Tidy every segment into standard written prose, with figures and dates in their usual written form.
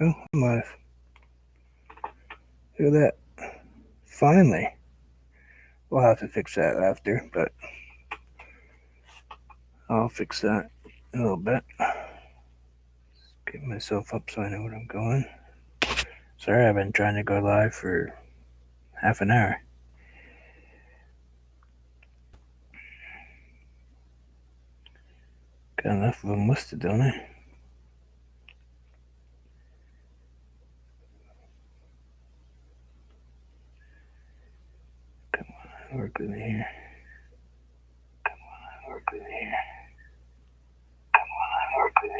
Oh, I'm live. Look at that. Finally. We'll have to fix that after, but I'll fix that in a little bit. Get myself up so I know where I'm going. Sorry, I've been trying to go live for half an hour. Got enough of them listed, don't I? Come on, work with me here. Come on, work with me here. Come on, work with me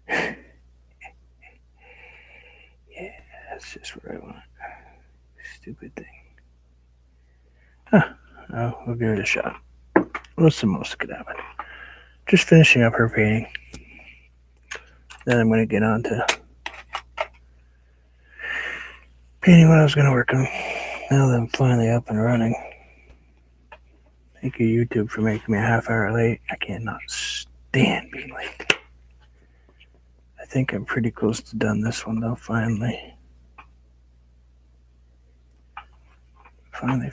here. Yeah, that's just what I want. Stupid thing. Huh. Oh, we'll give it a shot. What's the most that could happen? Just finishing up her painting. Then I'm going to get on to painting what I was going to work on. Now that I'm finally up and running. Thank you, YouTube, for making me a half hour late. I cannot stand being late. I think I'm pretty close to done this one, though, finally. Finally.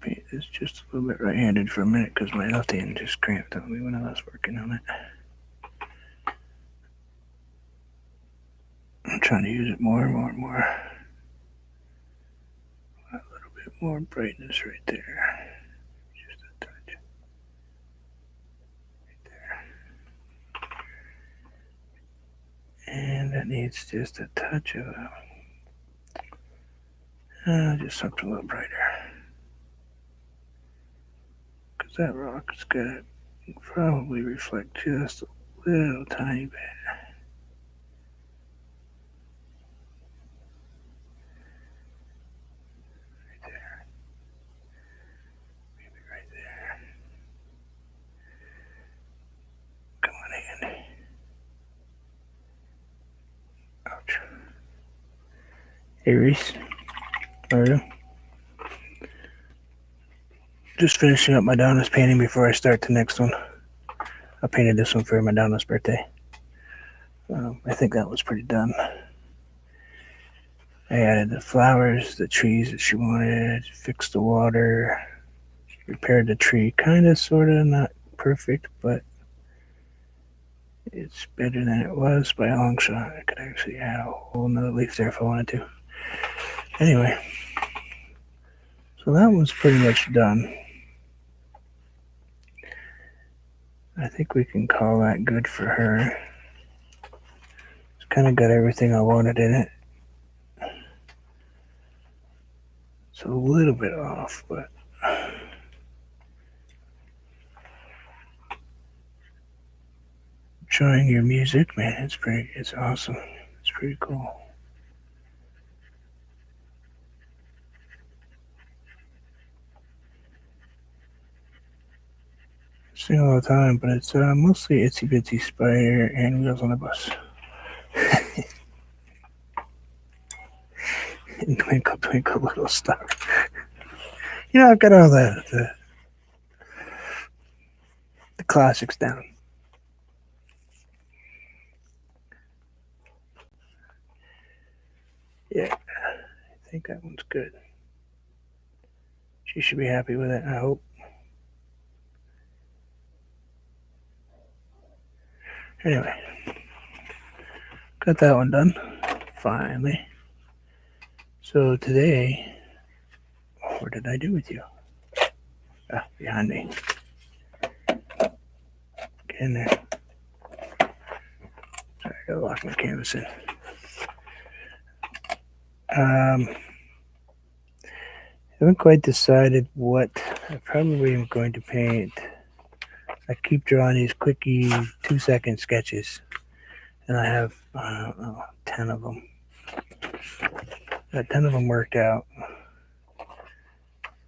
Paint this just a little bit right-handed for a minute because my left hand just cramped on me when I was working on it. I'm trying to use it more and more and more. A little bit more brightness right there. Just a touch. Right there. And that needs just a touch of just something a little brighter. Because that rock is going to probably reflect just a little tiny bit. Ouch. Hey Reese, how are you? Just finishing up Madonna's painting before I start the next one. I painted this one for Madonna's birthday. I think that was pretty done. I added the flowers, the trees that she wanted, fixed the water, repaired the tree, kind of, sort of, not perfect, but it's better than it was by a long shot. I could actually add a whole nother leaf there if I wanted to. Anyway, so that one's pretty much done. I think we can call that good for her. It's kind of got everything I wanted in it. It's a little bit off, but enjoying your music, man. It's awesome. It's pretty cool. I sing all the time, but it's mostly Itsy Bitsy Spider and Wheels on the Bus. And Twinkle Twinkle Little Star. I've got all the classics down. Yeah, I think that one's good. She should be happy with it, I hope. Anyway, got that one done. Finally. So today, what did I do with you? Behind me. Get in there. Sorry, I gotta lock my canvas in. Haven't quite decided what I probably am going to paint. I keep drawing these quickie 2-second sketches, and I have 10 of them. Got 10 of them worked out.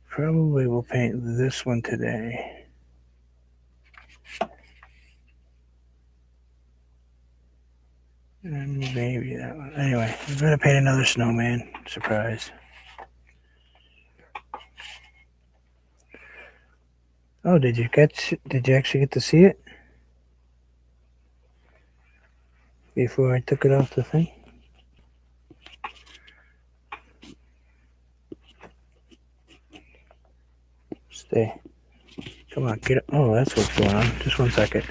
Probably will paint this one today. Anyway, I'm gonna paint another snowman. Surprise. Oh, did you actually get to see it before I took it off the thing? Stay. Come on, get it. Oh, that's what's going on. Just 1 second.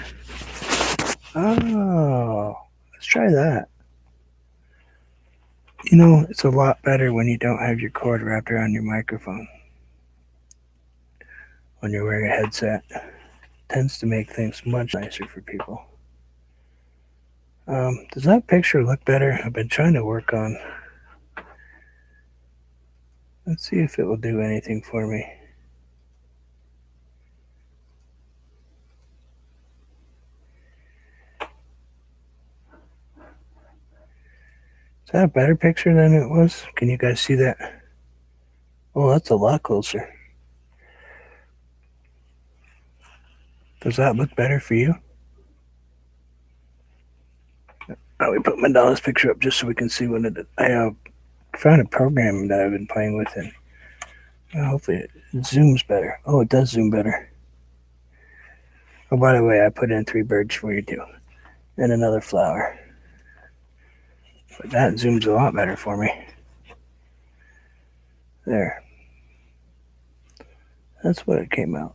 Oh, let's try that. You know, it's a lot better when you don't have your cord wrapped around your microphone when you're wearing a headset. It tends to make things much nicer for people. Does that picture look better? I've been trying to work on. Let's see if it will do anything for me. Is that a better picture than it was? Can you guys see that? Oh, that's a lot closer. Does that look better for you? Oh, we put Madonna's picture up just so we can see what it is. I found a program that I've been playing with, and hopefully it zooms better. Oh, it does zoom better. Oh, by the way, I put in 3 birds for you too, and another flower. But that zooms a lot better for me. There. That's what it came out.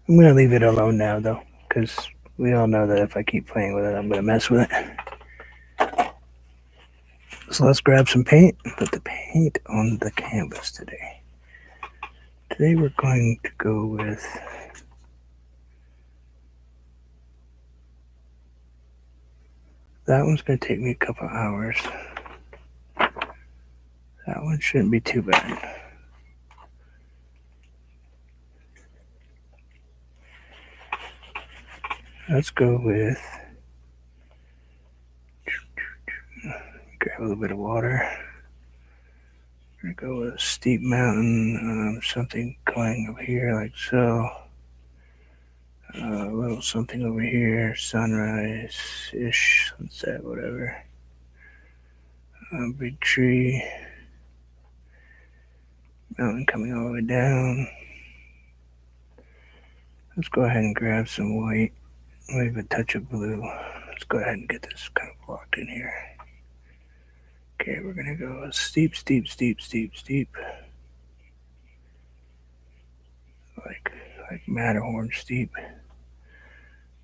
I'm going to leave it alone now, though, because we all know that if I keep playing with it, I'm going to mess with it. So let's grab some paint and put the paint on the canvas today. Today we're going to go with that one's going to take me a couple hours. That one shouldn't be too bad. Let's go with, grab a little bit of water. We're going to go with a steep mountain, something going over here like so. A little something over here, sunrise-ish, sunset, whatever. A big tree. Mountain coming all the way down. Let's go ahead and grab some white, maybe a touch of blue. Let's go ahead and get this kind of locked in here. Okay, we're gonna go steep, steep, steep, steep, steep. Like Matterhorn steep.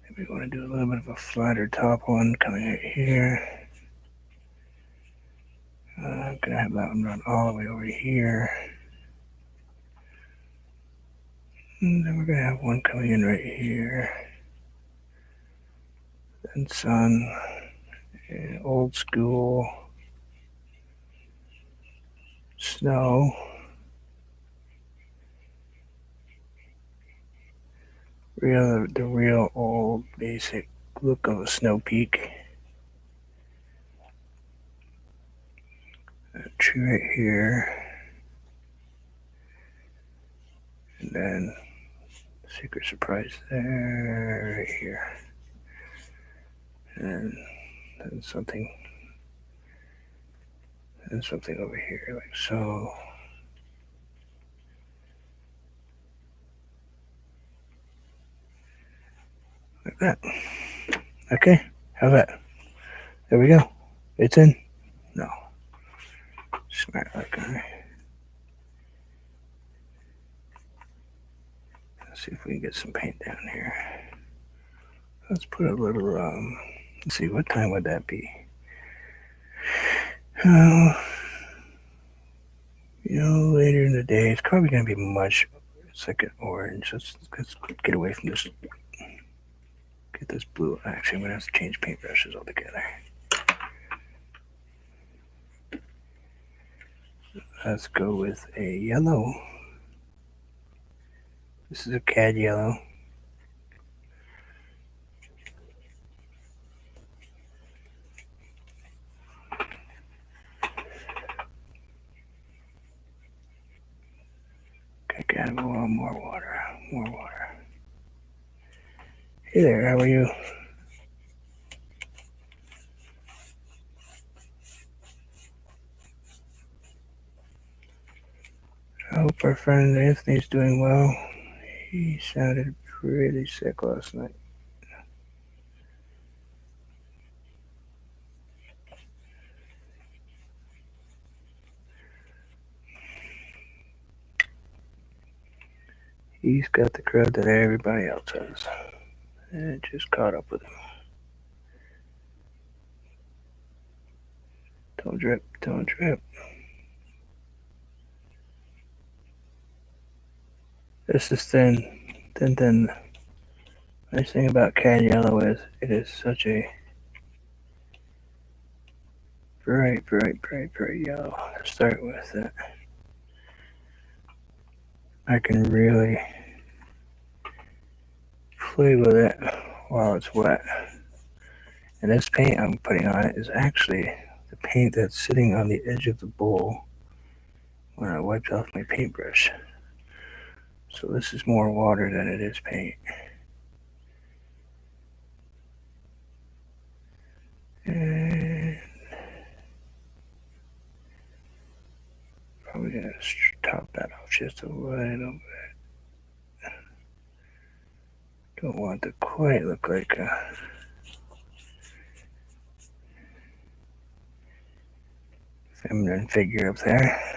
Maybe we want to do a little bit of a flatter top one coming right here. I'm gonna have that one run all the way over here. And then we're gonna have one coming in right here. Then sun, old school, snow. The real old basic look of a snow peak. A tree right here. And then secret surprise there, right here. And then something over here, like so. Like that. Okay, how's that? There we go. It's in? No. Smart like guy. Let's see if we can get some paint down here. Let's put a little, let's see, what time would that be? Later in the day, it's probably going to be much, it's like an orange. Let's get away from this. Get this blue. Actually, I'm going to have to change paintbrushes altogether. Let's go with a yellow. This is a cad yellow. Okay, gotta go on more water. More water. Hey there, how are you? I hope our friend Anthony's doing well. He sounded pretty sick last night. He's got the crowd that everybody else has. And it just caught up with him. Don't drip, don't drip. This is thin, thin, thin. Nice thing about cad yellow is it is such a bright, bright, bright, bright yellow to start with that I can really play with it while it's wet. And this paint I'm putting on it is actually the paint that's sitting on the edge of the bowl when I wiped off my paintbrush. So this is more water than it is paint. And probably gonna top that off just a little bit. Don't want to quite look like a feminine figure up there.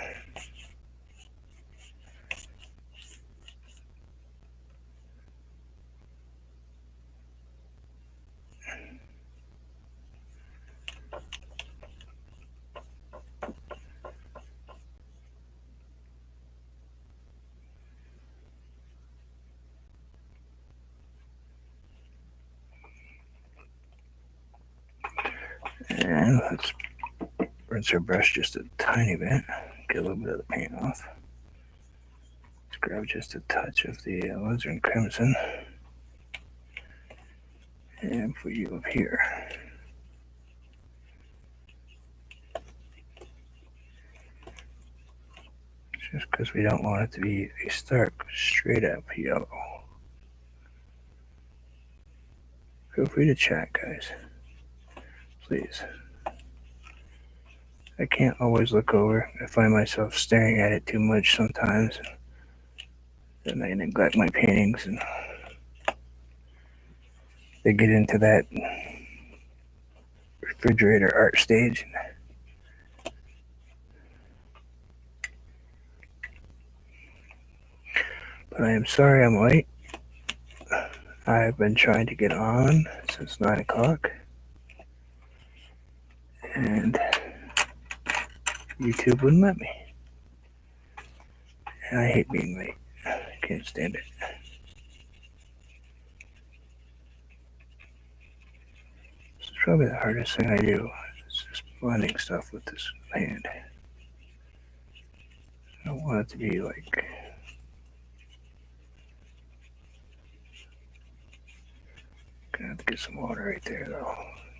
And let's rinse our brush just a tiny bit. Get a little bit of the paint off. Let's grab just a touch of the alizarin crimson and put you up here. Just because we don't want it to be a stark, straight up yellow. Feel free to chat, guys. Please. I can't always look over. I find myself staring at it too much sometimes. Then I neglect my paintings and they get into that refrigerator art stage. But I am sorry I'm late. I've been trying to get on since 9 o'clock. And YouTube wouldn't let me. And I hate being late. I can't stand it. This is probably the hardest thing I do. It's just blending stuff with this hand. I don't want it to be like... Gonna have to get some water right there though,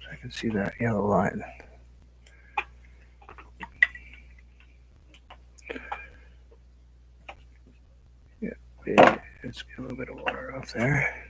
so I can see that yellow line. Yeah, let's get a little bit of water off there.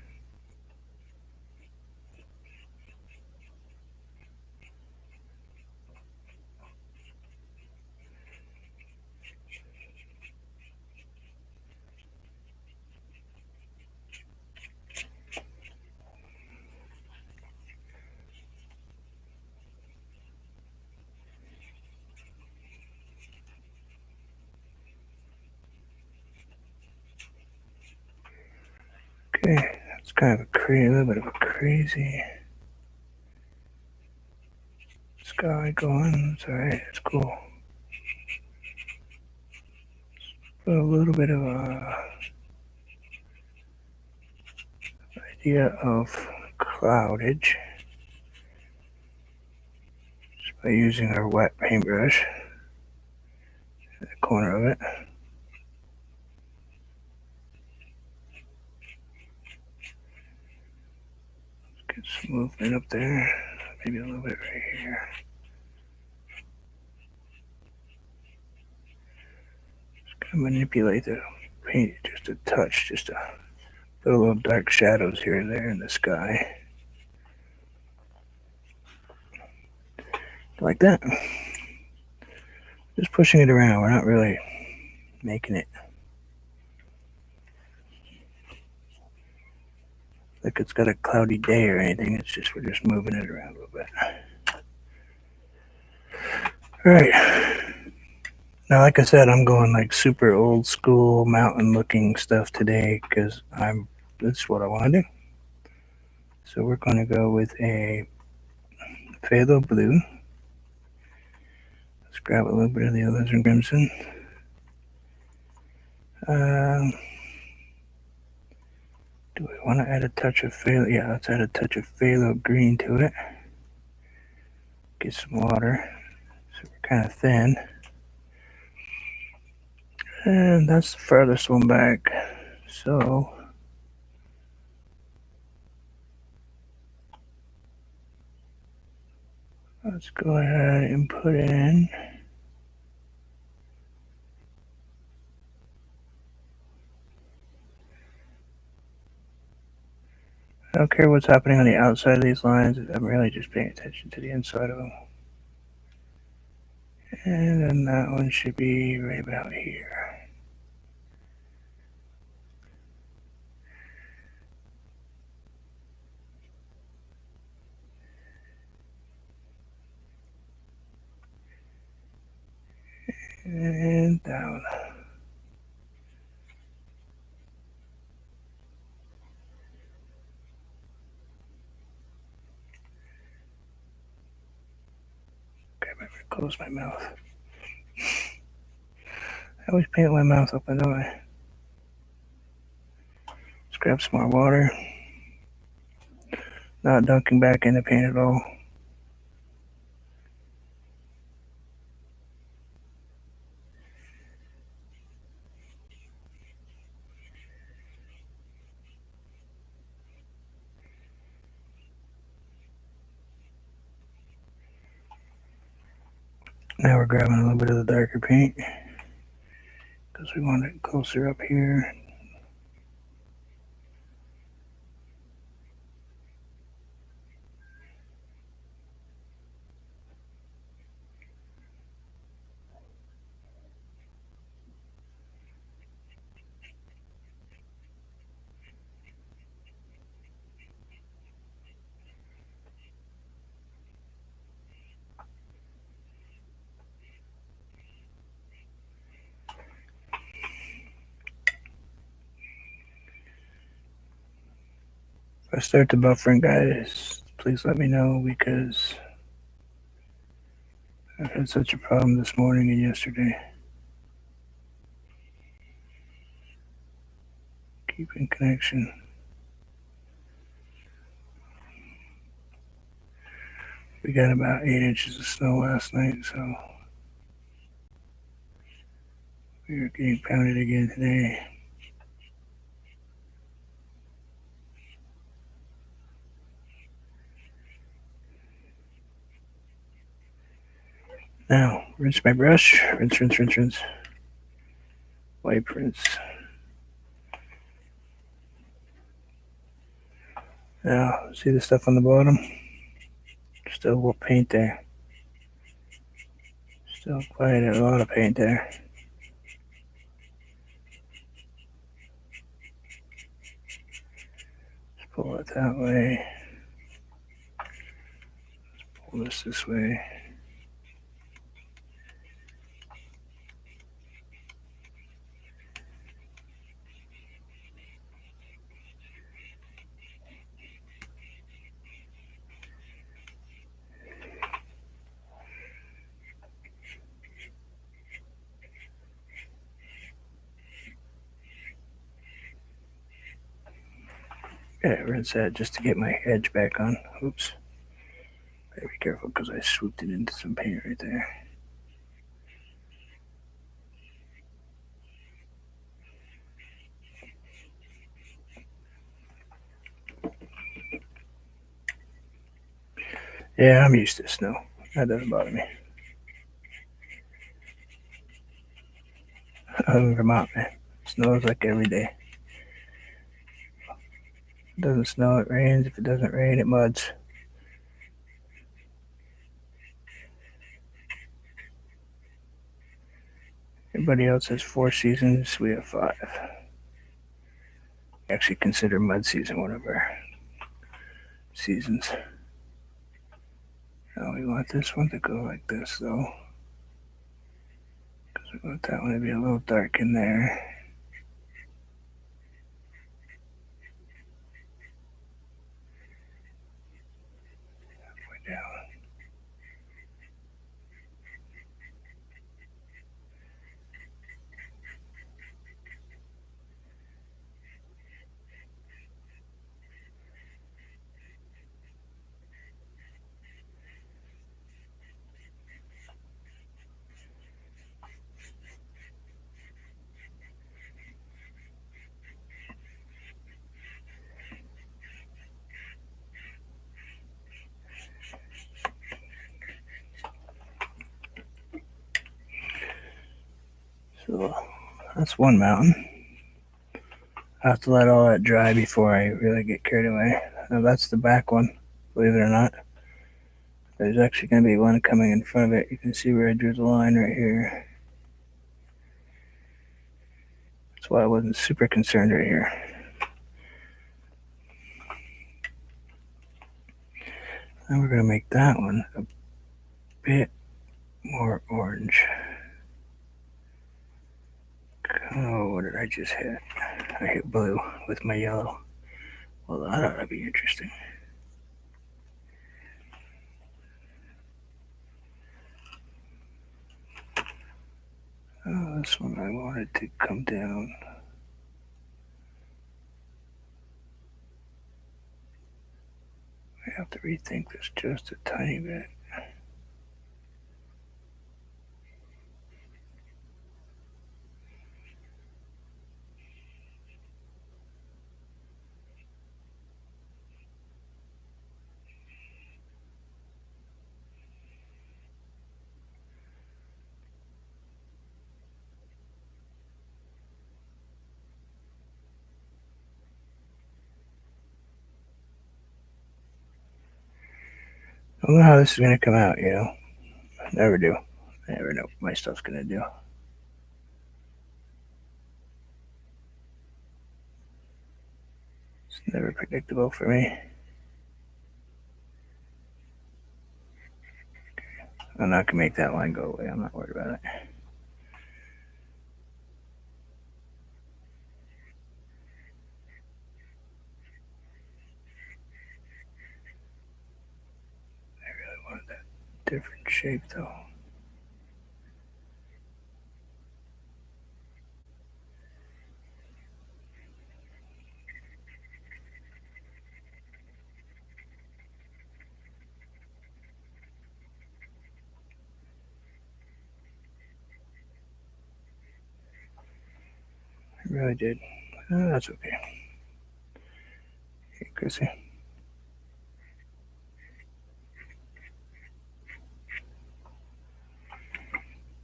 Okay, that's kind of a little bit of a crazy sky going. It's alright, it's cool. Put a little bit of a idea of cloudage just by using our wet paintbrush at the corner of it. Get some movement up there, maybe a little bit right here. Just gonna manipulate the paint just a touch, just to put a little dark shadows here and there in the sky. Like that. Just pushing it around. We're not really making it like it's got a cloudy day or anything. It's just we're just moving it around a little bit. All right. Now, like I said, I'm going like super old school mountain looking stuff today because that's what I want to do. So we're going to go with a phthalo blue. Let's grab a little bit of the alizarin crimson. Do we want to add a touch of phthalo? Yeah, let's add a touch of phthalo green to it. Get some water. So we're kind of thin. And that's the furthest one back. So let's go ahead and put in I don't care what's happening on the outside of these lines. I'm really just paying attention to the inside of them. And then that one should be right about here. And down. Okay, I better close my mouth. I always paint my mouth open, don't I? Let's grab some more water. Not dunking back in the paint at all. Now we're grabbing a little bit of the darker paint because we want it closer up here. If I start the buffering, guys, please let me know because I've had such a problem this morning and yesterday. Keeping connection. We got about 8 inches of snow last night, so we are getting pounded again today. Now, rinse my brush. Rinse, rinse, rinse, rinse. Wipe, rinse. Now, see the stuff on the bottom? Still a little paint there. Still quite a lot of paint there. Let's pull it that way. Let's pull this way. Yeah, rinse that just to get my edge back on. Oops. Gotta be careful because I swooped it into some paint right there. Yeah, I'm used to snow. That doesn't bother me. I live in Vermont, man. Snows like every day. If it doesn't snow, it rains. If it doesn't rain, it muds. Everybody else has 4 seasons. We have 5. We actually consider mud season one of our seasons. Now we want this one to go like this though, because we want that one to be a little dark in there. Way down. So that's one mountain. I have to let all that dry before I really get carried away. Now that's the back one, believe it or not. There's actually going to be one coming in front of it. You can see where I drew the line right here. That's why I wasn't super concerned right here. Now we're going to make that one a bit more orange. Oh, what did I just hit? I hit blue with my yellow. Well, that ought to be interesting. Oh, this one I wanted to come down. I have to rethink this just a tiny bit. I don't know how this is going to come out, I never do. I never know what my stuff's going to do. It's never predictable for me. I'm not going to make that line go away. I'm not worried about it. I really wanted that different shape, though. I really did. Oh, that's okay. Hey, Chrissy.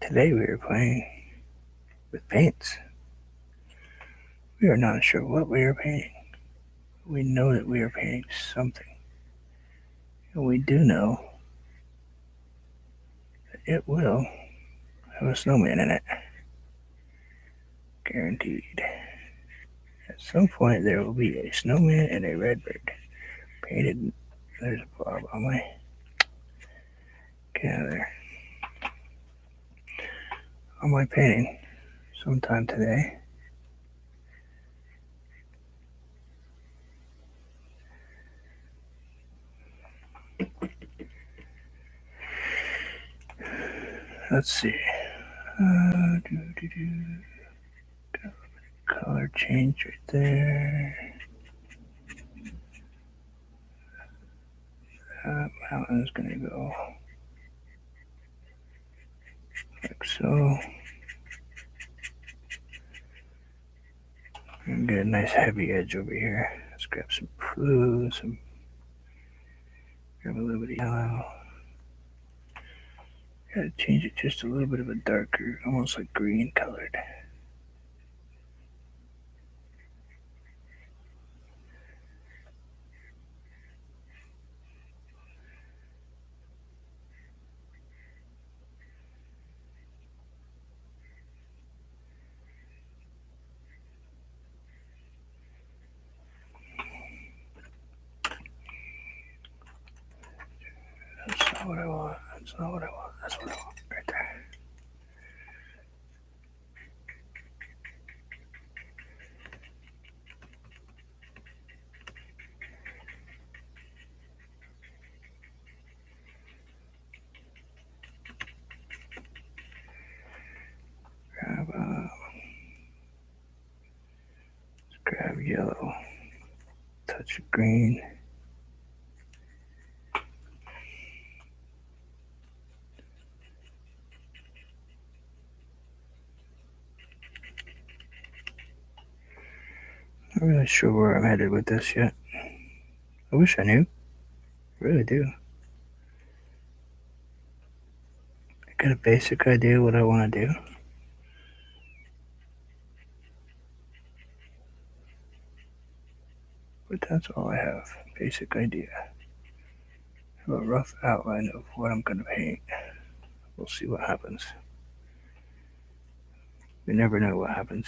Today we were playing with paints. We are not sure what we are painting. We know that we are painting something. And we do know that it will have a snowman in it. Guaranteed. At some point there will be a snowman and a redbird painted. There's a blob on my there. On my painting sometime today. Let's see. Color change right there. That mountain's gonna go like so. And get a nice heavy edge over here. Let's grab some blue, grab a little bit of yellow. Gotta change it just a little bit of a darker, almost like green colored. what I want. That's not what I want. That's what I want. Right there. Grab yellow. Touch of green. Not really sure where I'm headed with this yet. I wish I knew. I really do. I got a basic idea what I want to do. But that's all I have. Basic idea. I have a rough outline of what I'm going to paint. We'll see what happens. You never know what happens.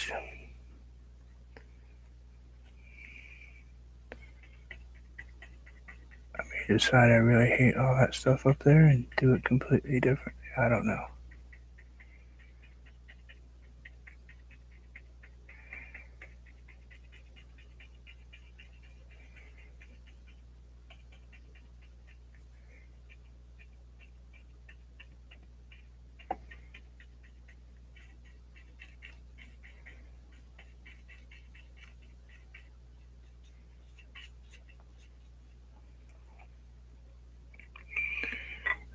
I may decide I really hate all that stuff up there and do it completely different. I don't know.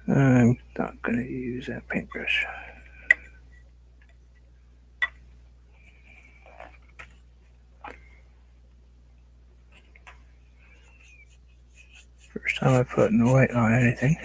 I'm not going to use that paintbrush. First time I put white on anything.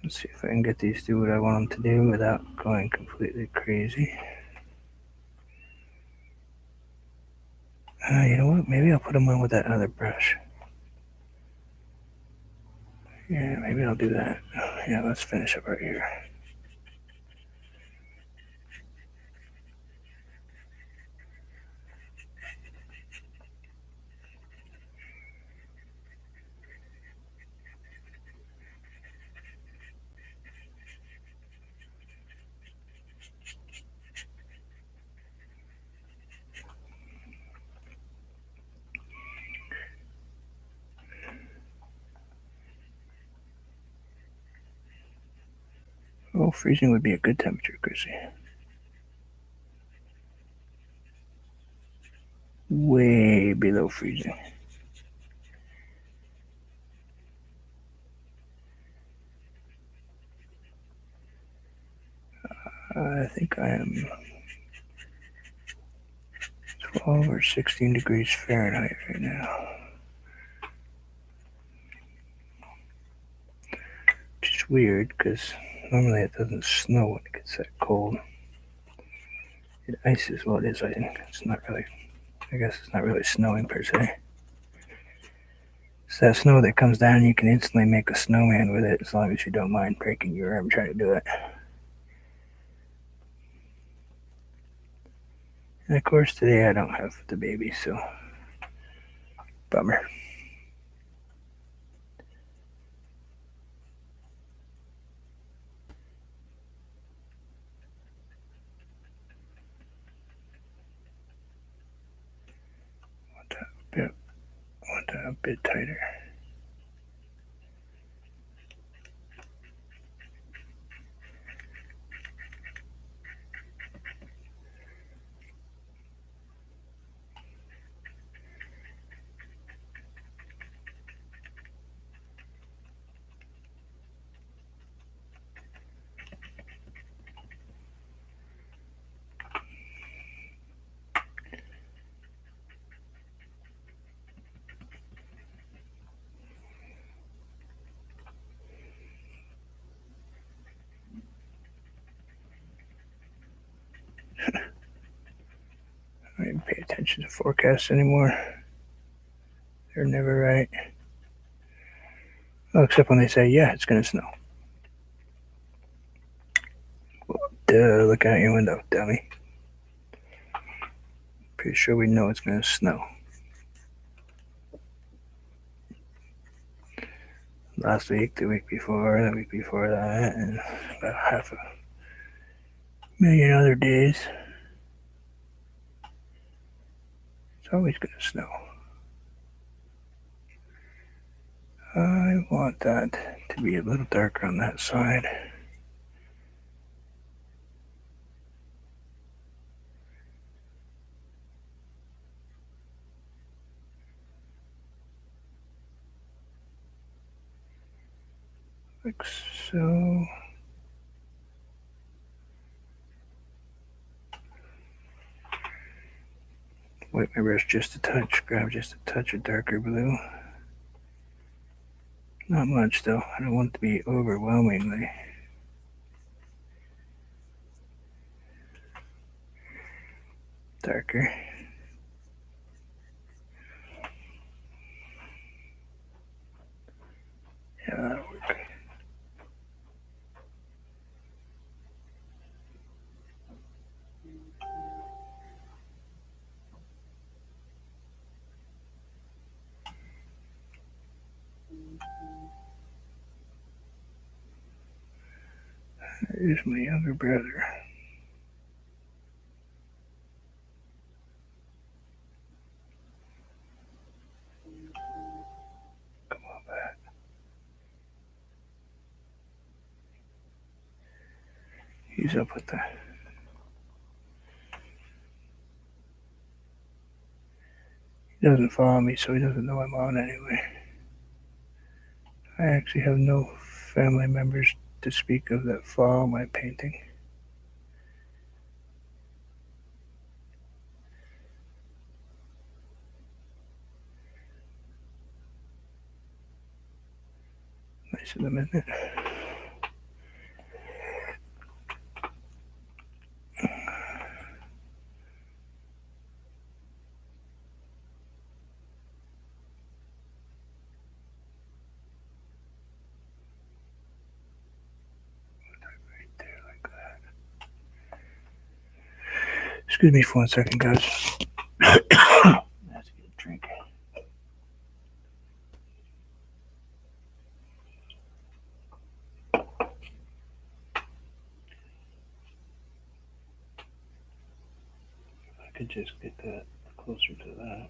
Let's see if I can get these to do what I want them to do without going completely crazy. You know what? Maybe I'll put them on with that other brush. Yeah, maybe I'll do that. Yeah, let's finish up right here. Oh, freezing would be a good temperature, Chrissy. Way below freezing. I think I am 12 or 16 degrees Fahrenheit right now. Which is weird because normally it doesn't snow when it gets that cold. It ices. Well, it is icing. It's not really, I guess it's not really snowing per se. It's that snow that comes down and you can instantly make a snowman with it as long as you don't mind breaking your arm trying to do it. And of course today I don't have the baby, so bummer. Want that a bit tighter. I don't even pay attention to forecasts anymore. They're never right. Well, except when they say, yeah, it's going to snow. Duh, look out your window, dummy. Pretty sure we know it's going to snow. Last week, the week before, the week before that, and about half a million other days. It's always going to snow. I want that to be a little darker on that side. Like so. Wipe my brush just a touch, grab just a touch of darker blue. Not much though, I don't want it to be overwhelmingly darker. Yeah, that'll work. There's my younger brother. Come on back. He's up with that. He doesn't follow me, so he doesn't know I'm on anyway. I actually have no family members to speak of that follow my painting. Nice of them, isn't it? Excuse me for 1 second, guys. I have to get a drink. I could just get that closer to that.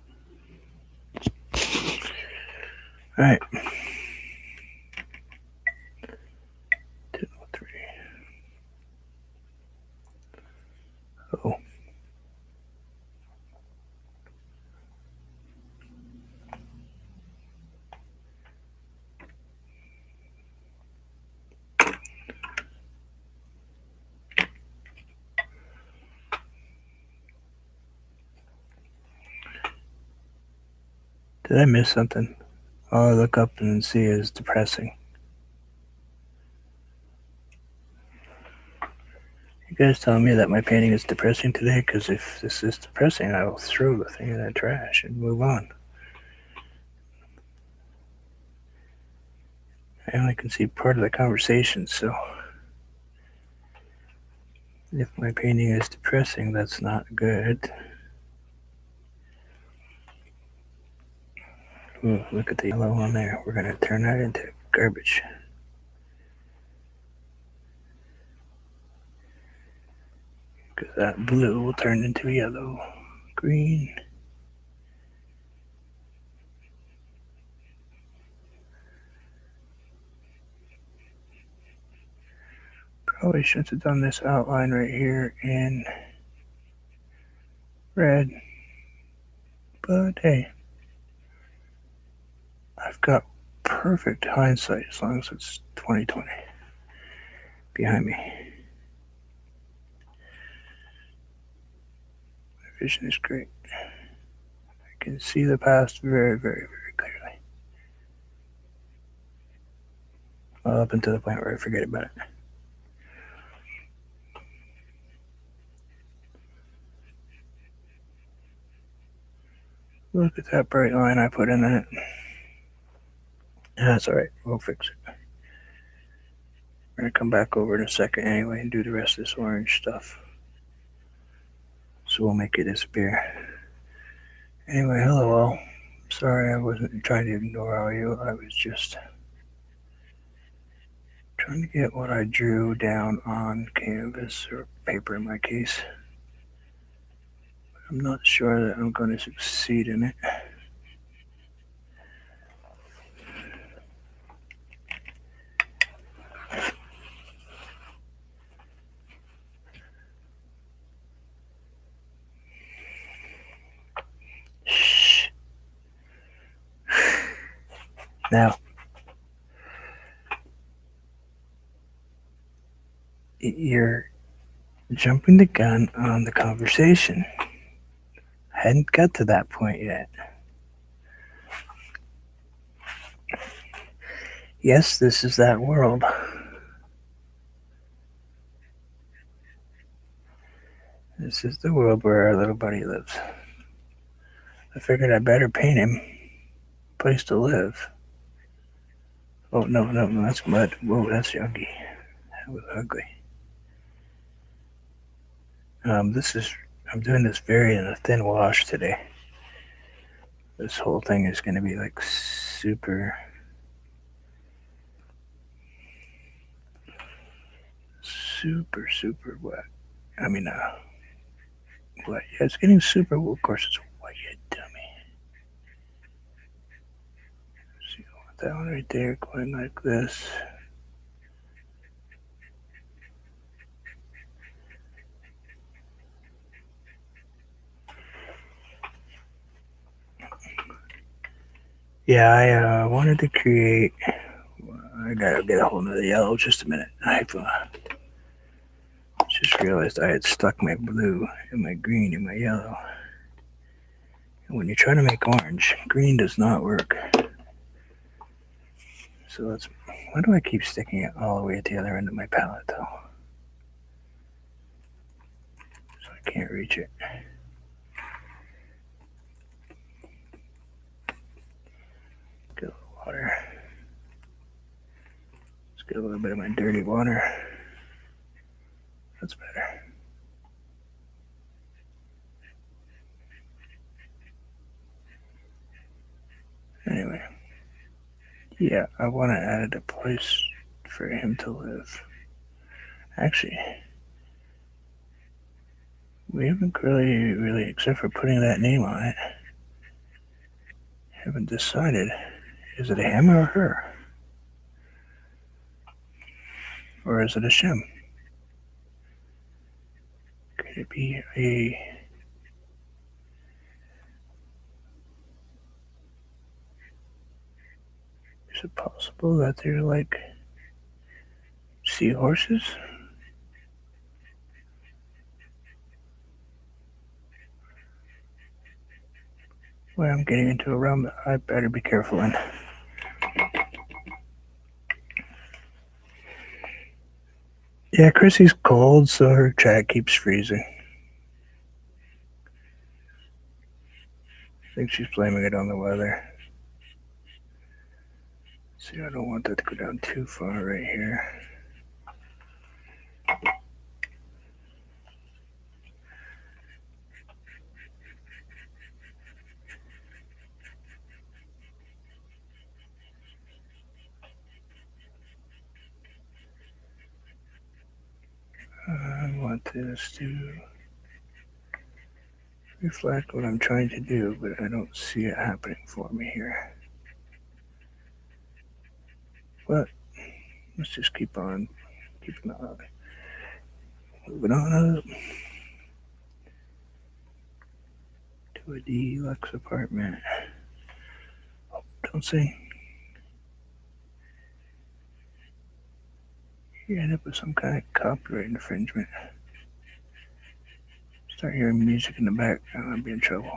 All right. 203. Oh. Did I miss something? All I look up and see is depressing. You guys telling me that my painting is depressing today? Because if this is depressing, I will throw the thing in the trash and move on. I only can see part of the conversation, so if my painting is depressing, that's not good. Ooh, look at the yellow on there. We're going to turn that into garbage. Because that blue will turn into yellow, green. Probably should have done this outline right here in red. But hey, I've got perfect hindsight as long as it's 2020 behind me. My vision is great. I can see the past very, very, very clearly. Well, up until the point where I forget about it. Look at that bright line I put in it. That's alright, we'll fix it. We're gonna come back over in a second anyway and do the rest of this orange stuff. So we'll make it disappear. Anyway, hello all. Sorry I wasn't trying to ignore all you. I was just trying to get what I drew down on canvas or paper in my case. I'm not sure that I'm going to succeed in it. Shh. Now, you're jumping the gun on the conversation. I hadn't got to that point yet. Yes, this is that world. This is the world where our little buddy lives. I figured I better paint him a place to live. Oh, no, that's mud. Whoa, that's ugly. That was ugly. I'm doing this very in a thin wash today. This whole thing is going to be like super wet. I mean, wet. Yeah, it's getting super. Well, of course, it's wet, you dummy. See, I want that one right there going like this. Yeah, I wanted to create. I gotta get a hold of the yellow. Just a minute. I've just realized I had stuck my blue and my green and my yellow. And when you try to make orange, green does not work. So let's. Why do I keep sticking it all the way at the other end of my palette though? So I can't reach it. Get a little water. Let's get a little bit of my dirty water. That's better. Anyway, yeah, I want to add a place for him to live. Actually, we haven't really, except for putting that name on it, haven't decided. Is it a him or a her? Or is it a shim? Could it be a... Is it possible that they're like seahorses? Well, I'm getting into a realm that I better be careful in. Yeah, Chrissy's cold, so her chat keeps freezing. I think she's blaming it on the weather. See, I don't want that to go down too far right here. I want this to reflect what I'm trying to do, but I don't see it happening for me here. But let's just keep on moving on up to a deluxe apartment. Oh, don't say you end up with some kind of copyright infringement. Start hearing music in the background, I'll be in trouble.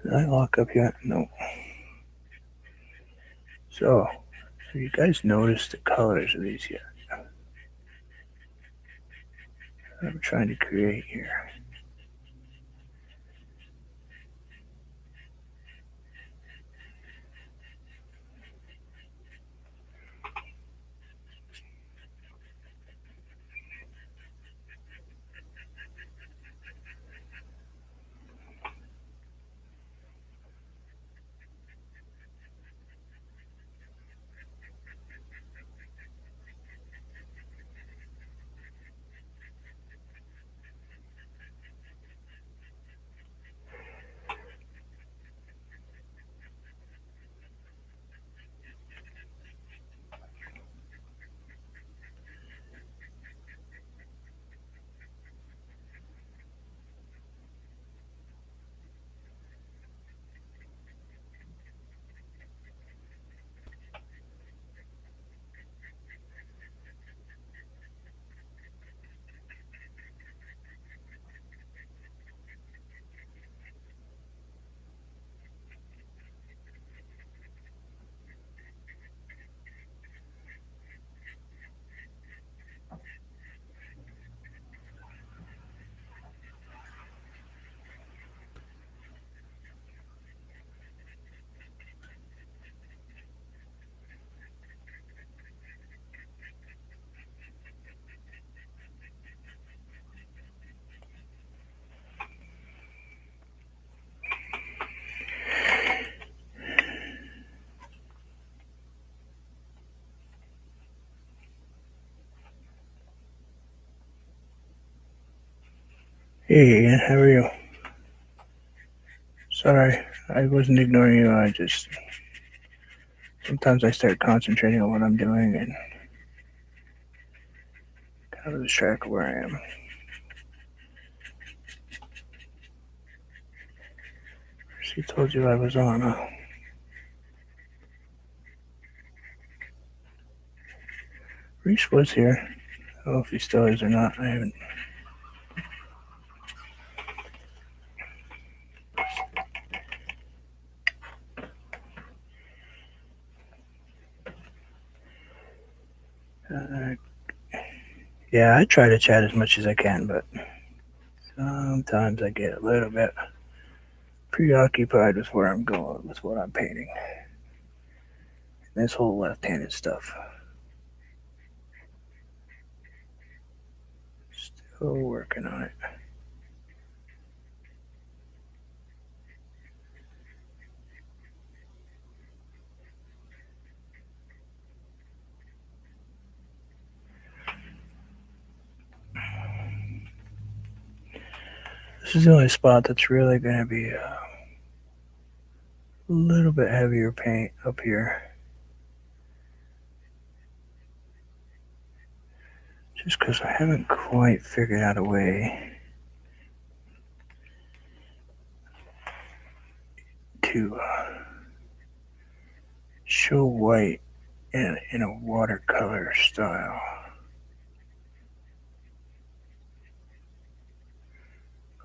Did I lock up yet? No. So, have you guys noticed the colors of these yet? I'm trying to create here. Hey Ian, how are you? Sorry, I wasn't ignoring you. I just sometimes I start concentrating on what I'm doing and kind of lose track of where I am. She told you I was on. Reese was here. I don't know if he still is or not. I haven't. Uh, yeah, I try to chat as much as I can, but sometimes I get a little bit preoccupied with where I'm going, with what I'm painting. This whole left-handed stuff. Still working on it. This is the only spot that's really going to be a little bit heavier paint up here. Just because I haven't quite figured out a way to show white in a watercolor style.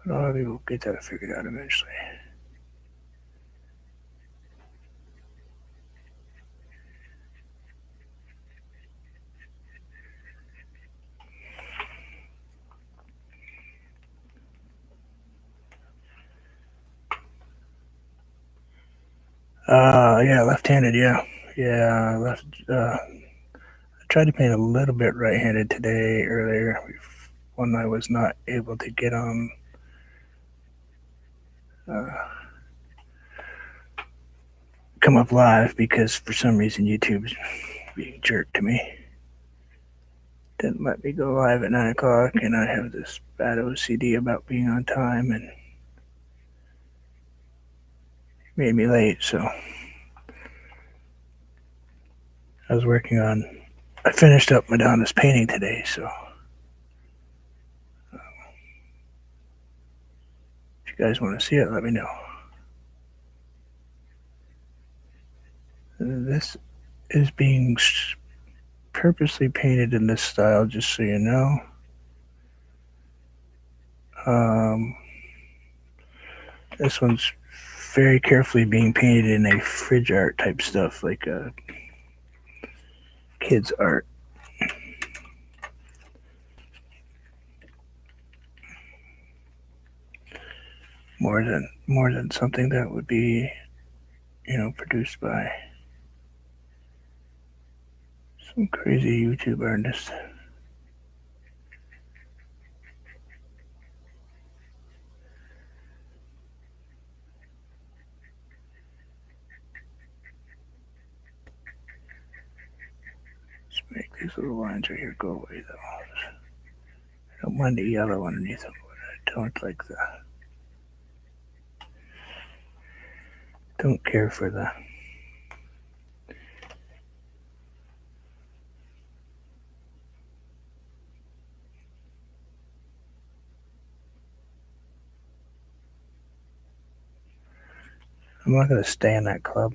But I'll be able to get that figured out eventually. Yeah, left-handed, yeah. Yeah, left. I tried to paint a little bit right-handed today earlier when I was not able to get on come up live because for some reason YouTube's being a jerk to me. Didn't let me go live at 9 o'clock, and I have this bad OCD about being on time and made me late, so I was working on. I finished up Madonna's painting today, so if you guys want to see it, let me know. This is being purposely painted in this style, just so you know. Um, this one's very carefully being painted in a fridge art type stuff, like kids art. More than something that would be, produced by some crazy YouTube artist. Let's make these little lines right here go away though. I don't mind the yellow underneath them, but I don't like the. Don't care for the. I'm not gonna stay in that club.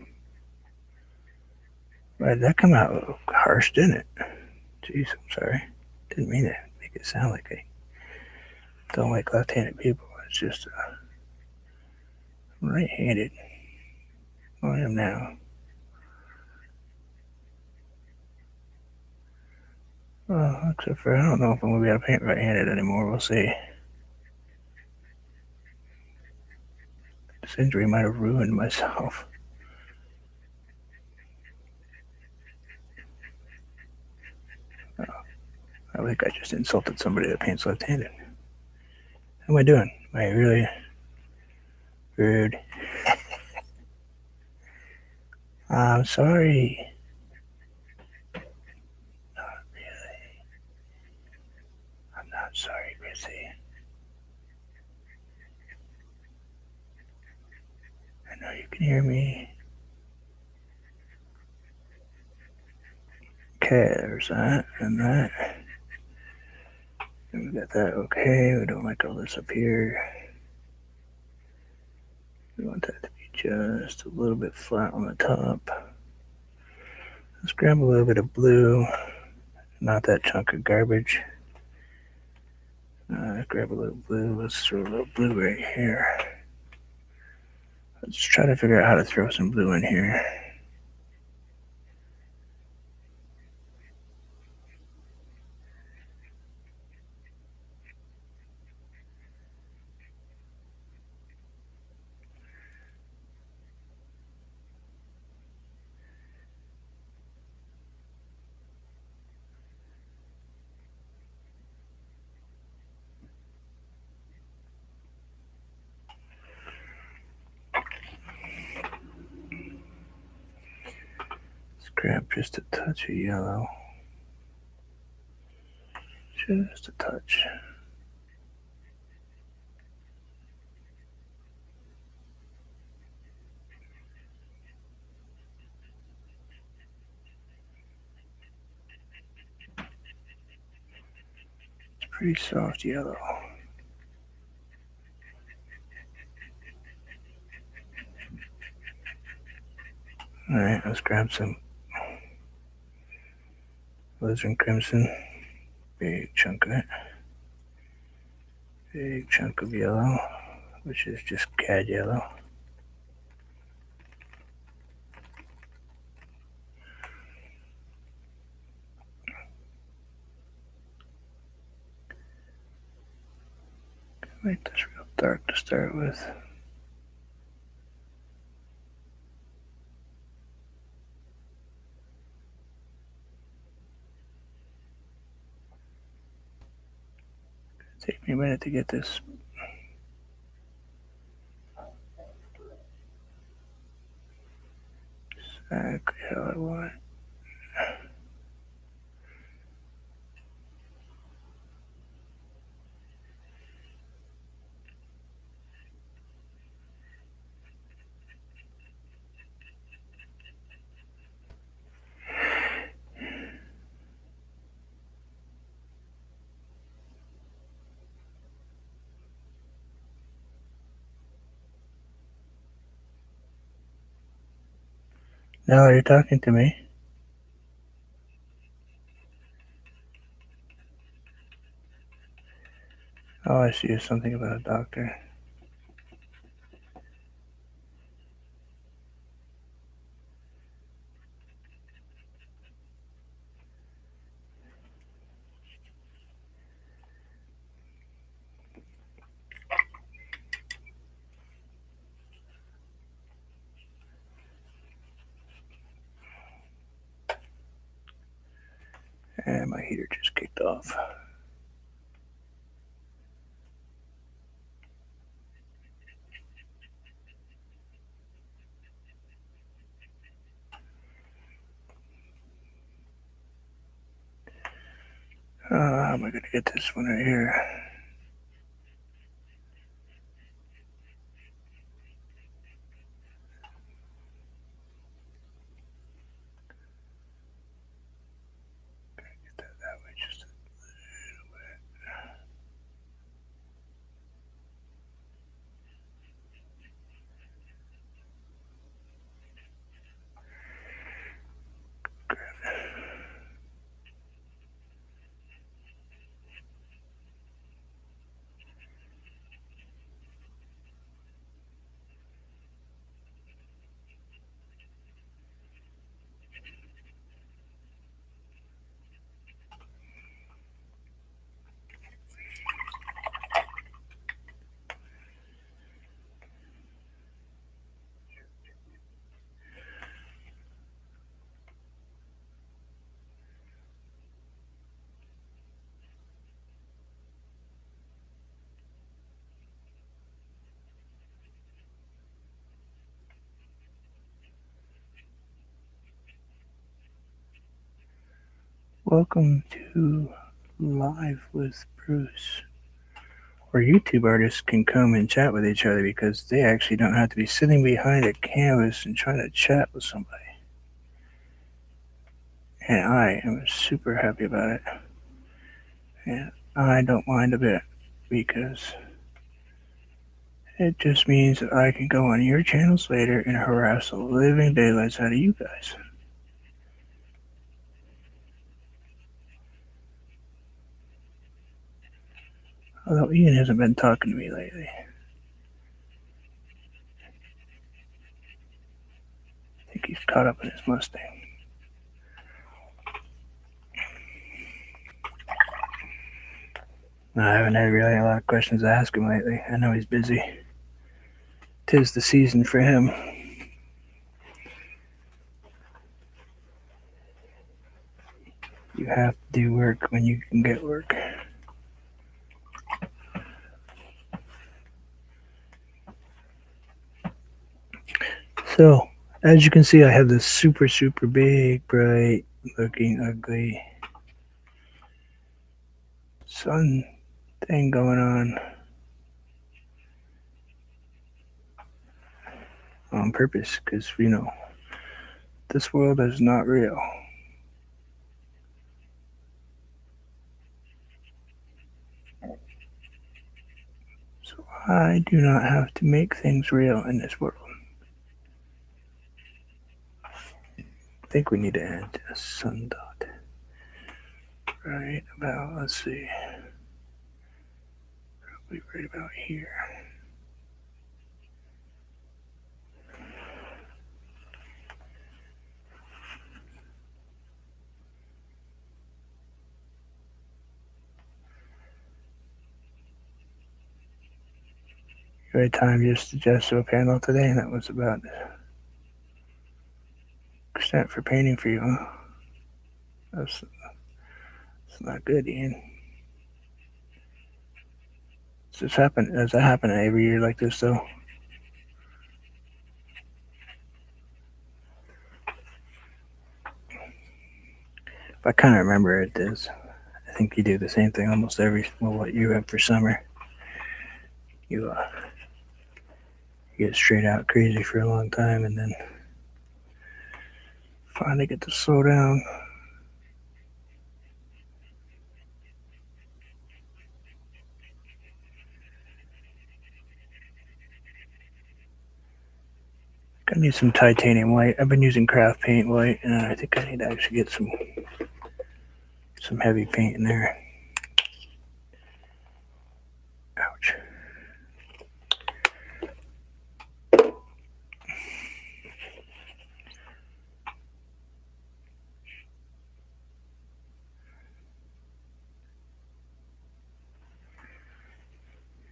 Right, that come out harsh, didn't it? Jeez, I'm sorry. Didn't mean to make it sound like I don't like left-handed people. It's just I'm right-handed. Well, I am now. Well, except for I don't know if I'm gonna be able to paint right-handed anymore. We'll see. This injury might have ruined myself. I think I just insulted somebody that paints left-handed. How am I doing? Am I really rude? I'm sorry. Not really. I'm not sorry, Chrissy. I know you can hear me. Okay, there's that and that. And we got that okay. We don't like all this up here. We want that to be just a little bit flat on the top. Let's grab a little bit of blue, not that chunk of garbage. Grab a little blue. Let's throw a little blue right here. Let's try to figure out how to throw some blue in here. Let's grab just a touch of yellow. Just a touch. It's pretty soft yellow. Alright, let's grab some alizarin crimson. Big chunk of it. Big chunk of yellow, which is just cad yellow. Make this real dark to start with. Take me a minute to get this. Exactly how I want it. Now you're talking to me. Oh, I see. Something about a doctor. And my heater just kicked off. How am I going to get this one right here? Get that way just a little bit. Welcome to Live with Bruce, where YouTube artists can come and chat with each other because they actually don't have to be sitting behind a canvas and trying to chat with somebody. And I am super happy about it. And I don't mind a bit because it just means that I can go on your channels later and harass the living daylights out of you guys. Although Ian hasn't been talking to me lately. I think he's caught up in his Mustang. I haven't had really a lot of questions to ask him lately. I know he's busy. 'Tis the season for him. You have to do work when you can get work. So, as you can see, I have this super big, bright looking, ugly sun thing going on purpose because, this world is not real. So, I do not have to make things real in this world. I think we need to add a sun dot right about, let's see, probably right about here. You had time just to gesso a panel today, and that was about the extent for painting for you, huh? That's not good, Ian. Does that happen every year like this, though? If I kind of remember it does. I think you do the same thing almost what you have for summer. You get straight out crazy for a long time and then finally get to slow down. I need some titanium white. I've been using craft paint white, and I think I need to actually get some heavy paint in there. Ouch.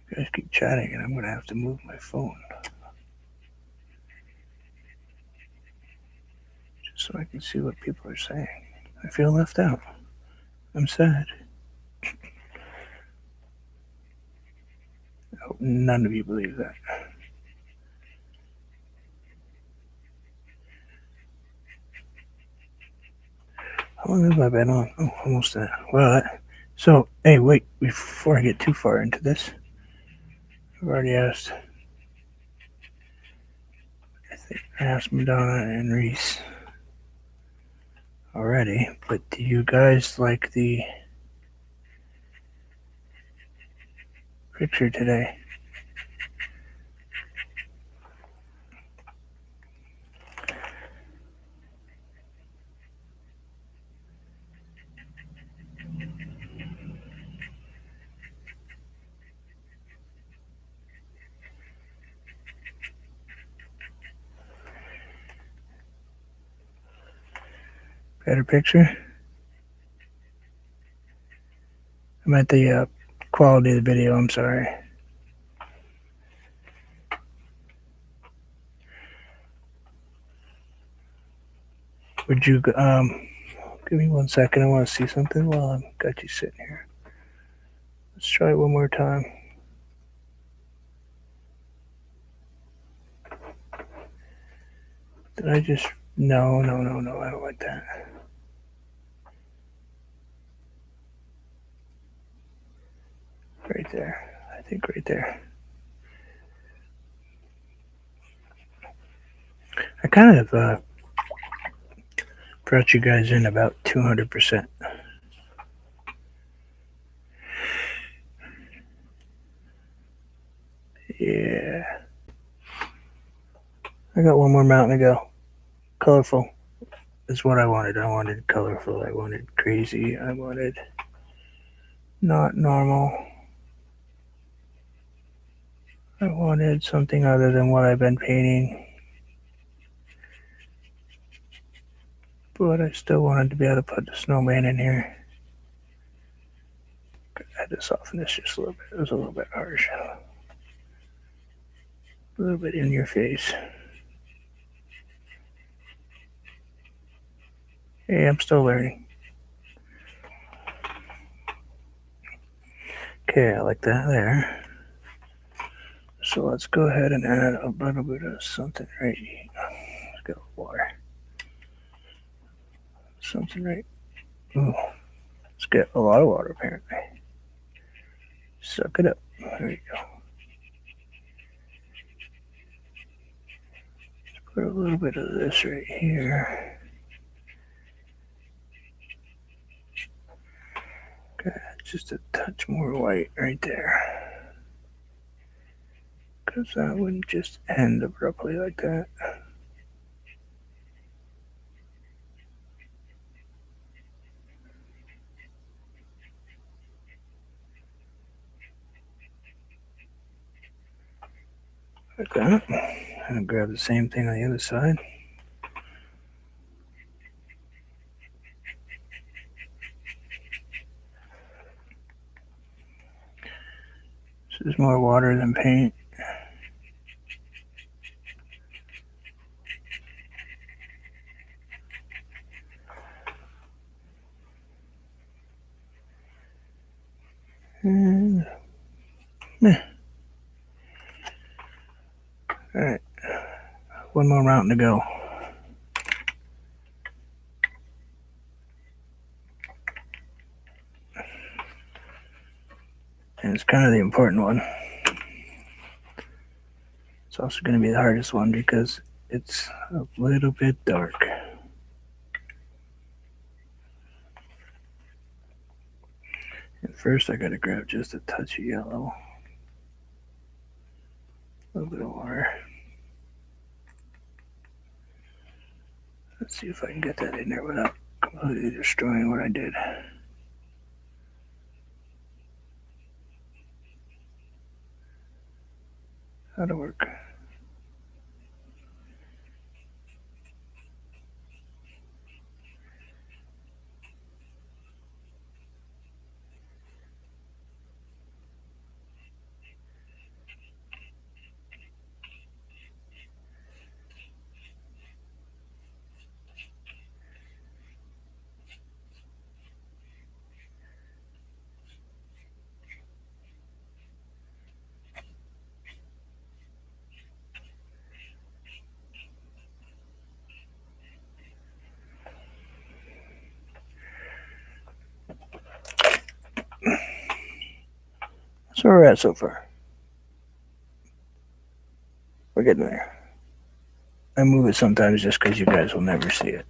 You guys keep chatting, and I'm going to have to move my phone just so I can see what people are saying. I feel left out. I'm sad. I hope none of you believe that. How long have I been on? Oh, almost that. Well, so, hey, wait, before I get too far into this, I've already asked, I asked Madonna and Reese already, but do you guys like the picture today? Better picture? I meant the quality of the video, I'm sorry. Would you, give me 1 second, I want to see something while I've got you sitting here. Let's try it one more time. Did I just, no, I don't like that. Right there, I think right there. I kind of brought you guys in about 200%. Yeah. I got one more mountain to go. Colorful is what I wanted. I wanted colorful. I wanted crazy. I wanted not normal. I wanted something other than what I've been painting. But I still wanted to be able to put the snowman in here. I had to soften this just a little bit. It was a little bit harsh. A little bit in your face. Hey, I'm still learning. Okay, I like that there. So let's go ahead and add a little bit of something right here. Let's go water. Something right. Ooh, let's get a lot of water apparently. Suck it up. There you go. Let's put a little bit of this right here. Okay, just a touch more white right there. Because that wouldn't just end abruptly like that. Like that. And grab the same thing on the other side. This is more water than paint. And, Alright. One more mountain to go. And it's kind of the important one. It's also going to be the hardest one because it's a little bit dark. And first I gotta grab just a touch of yellow. A little bit of water. Let's see if I can get that in there without completely destroying what I did. That'll work. Where we're at so far. We're getting there. I move it sometimes just because you guys will never see it.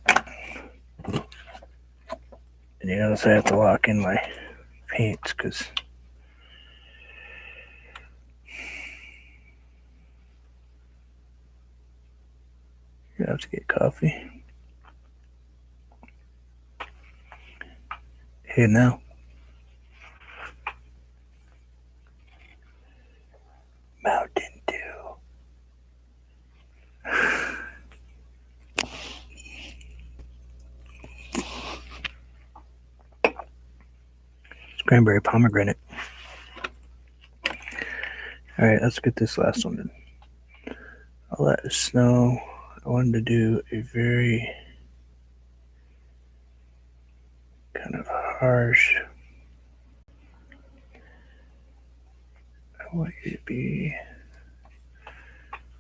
And you notice I have to lock in my paints because you have to get coffee. Hey now. Mountain Dew. It's cranberry pomegranate. Alright, let's get this last one in. All that is snow. I wanted to do a very kind of harsh. I want you to be.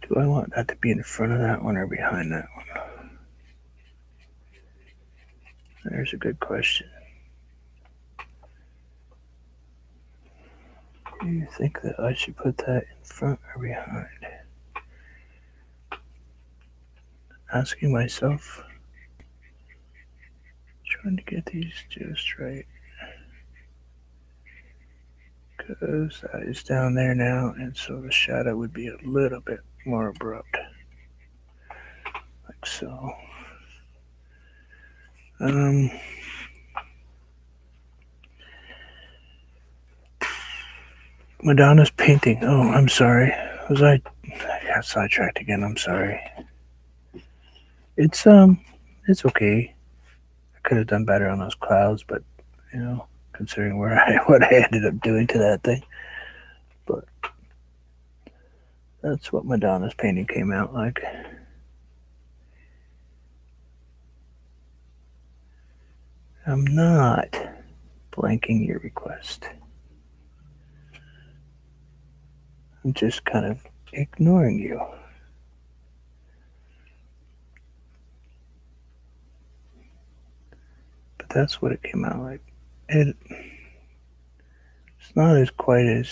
Do I want that to be in front of that one or behind that one? There's a good question. Do you think that I should put that in front or behind? Asking myself. Trying to get these just right. Because that is down there now, and so the shadow would be a little bit more abrupt. Like so. Madonna's painting. Oh, I'm sorry. I got sidetracked again. I'm sorry. It's okay. I could have done better on those clouds, but considering what I ended up doing to that thing. But that's what Madonna's painting came out like. I'm not blanking your request. I'm just kind of ignoring you. But that's what it came out like. It's not as quite as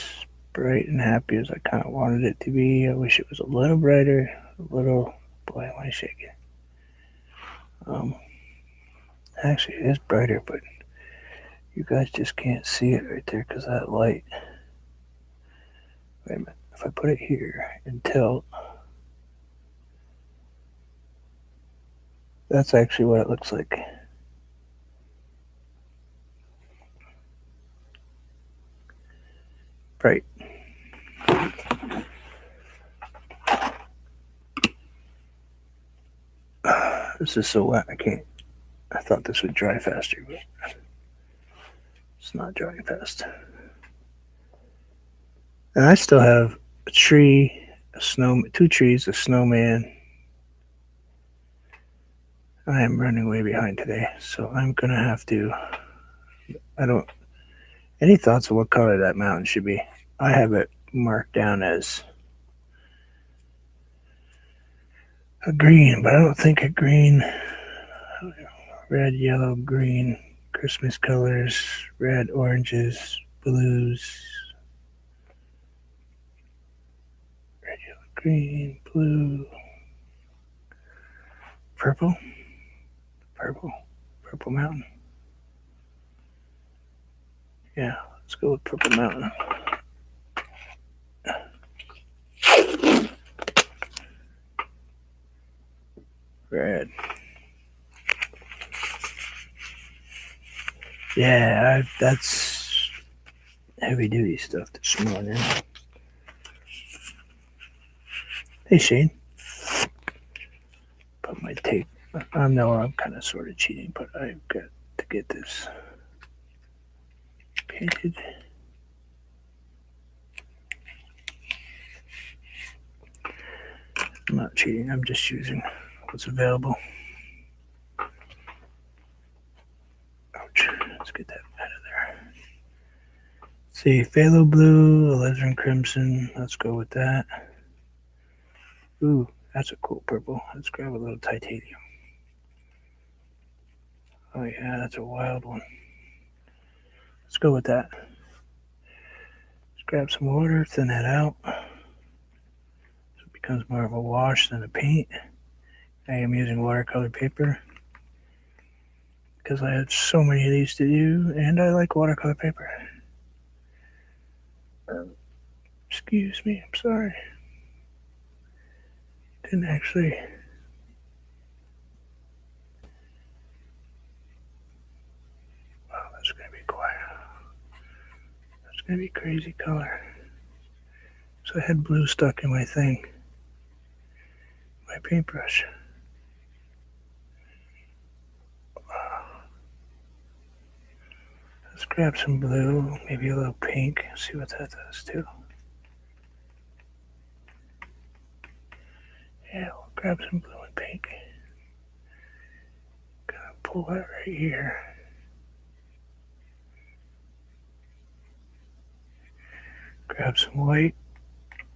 bright and happy as I kind of wanted it to be. I wish it was a little brighter, a little. Boy, am I shaking. Actually, it is brighter, but you guys just can't see it right there because of that light. Wait a minute. If I put it here and tilt, that's actually what it looks like. Bright. This is so wet, I can't. I thought this would dry faster, but it's not drying fast. And I still have a tree, a snow, 2 trees, a snowman. I am running way behind today, so I'm gonna have to. Any thoughts of what color that mountain should be? I have it marked down as a green, but I don't think a green. Red, yellow, green, Christmas colors, red, oranges, blues, red, yellow, green, blue, purple mountain. Yeah, let's go with purple mountain. Red. Yeah, that's heavy duty stuff this morning. Hey Shane. Put my tape. I know I'm kind of sort of cheating, but I've got to get this painted. I'm not cheating, I'm just using what's available. Ouch. Let's get that out of there. Let's see, phthalo blue, alizarin crimson. Let's go with that. Ooh, that's a cool purple. Let's grab a little titanium. Oh yeah, that's a wild one. Let's go with that. Let's grab some water, thin that out so it becomes more of a wash than a paint. I am using watercolor paper because I have so many of these to do, and I like watercolor paper. Excuse me, I'm sorry. Didn't actually. Wow, that's gonna be quiet. That's gonna be crazy color. So I had blue stuck in my thing, my paintbrush. Let's grab some blue, maybe a little pink, see what that does too. Yeah, we'll grab some blue and pink. Gonna pull that right here. Grab some white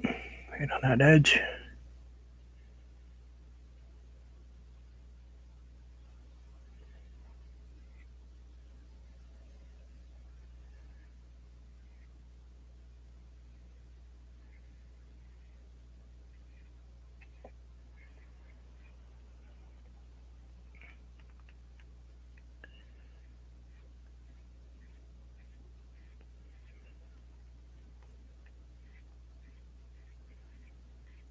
right on that edge.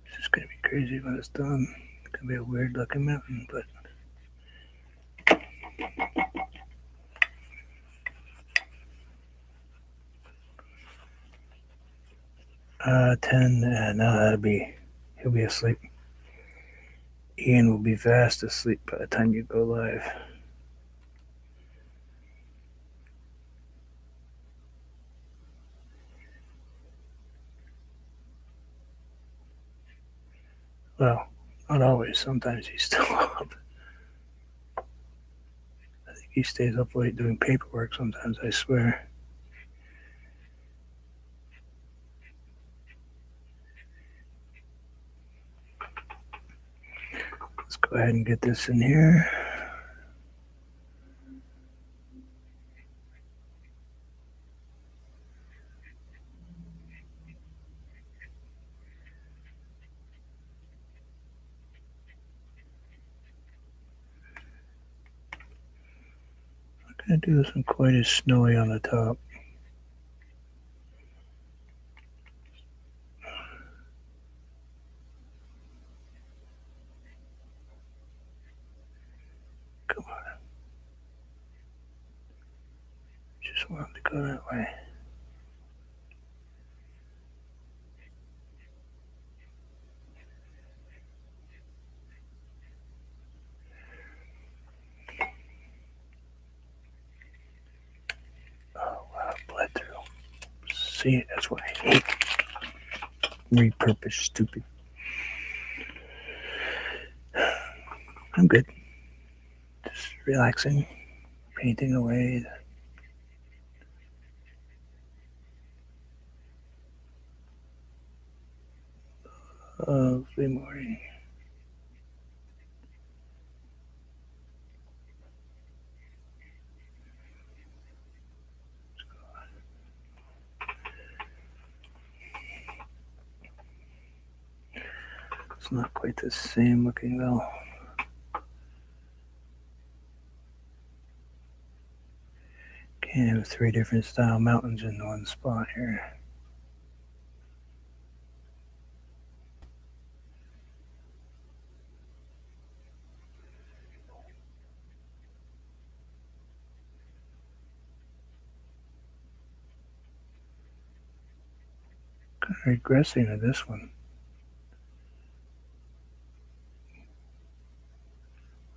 This is gonna be crazy when it's done. It's gonna be a weird looking mountain, but 10, no, he'll be asleep. Ian will be fast asleep by the time you go live. Well, not always. Sometimes he's still up. I think he stays up late doing paperwork sometimes, I swear. Let's go ahead and get this in here. I'm gonna do this one quite as snowy on the top. Come on. Just want him to go that way. Oh wow, bled through. See, that's what I hate. Repurpose, stupid. I'm good. Just relaxing, painting away. Lovely morning. It's not quite the same looking though. Can't have 3 different style mountains in one spot here. Kind of regressing to this one.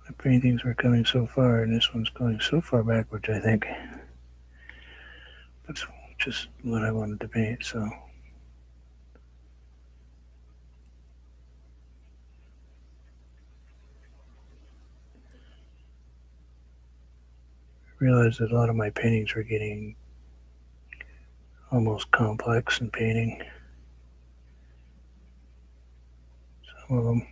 My paintings were coming so far, and this one's going so far backwards, I think. That's just what I wanted to paint, so. I realized that a lot of my paintings were getting almost complex in painting. Some of them.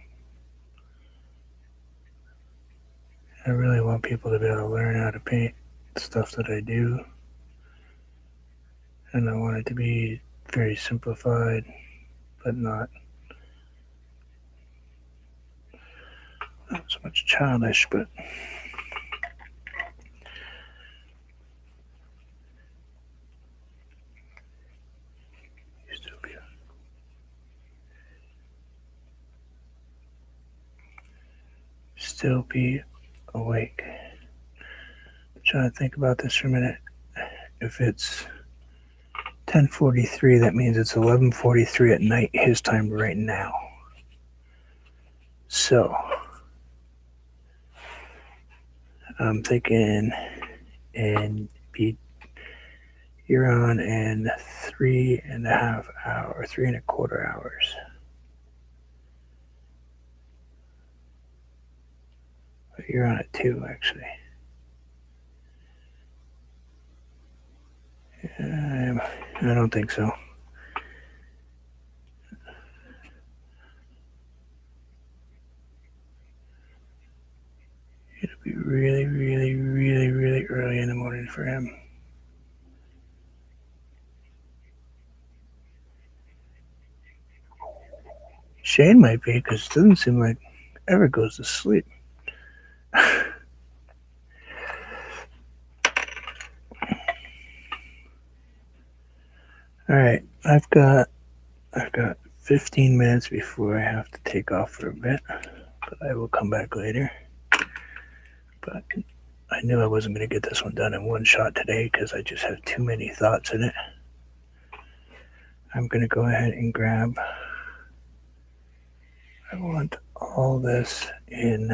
I really want people to be able to learn how to paint stuff that I do. And I want it to be very simplified, but not so much childish, but still be awake. I'm trying to think about this for a minute. If it's 10:43, that means it's 11:43 at night his time right now. So I'm thinking and be you're on in 3.5 hours, 3.25 hours. You're on at 2 actually. I don't think so. It'll be really, really, really, really early in the morning for him. Shane might be, because it doesn't seem like ever goes to sleep. All right, I've got 15 minutes before I have to take off for a bit, but I will come back later. But I knew I wasn't going to get this one done in one shot today because I just have too many thoughts in it. I'm going to go ahead and grab. I want all this in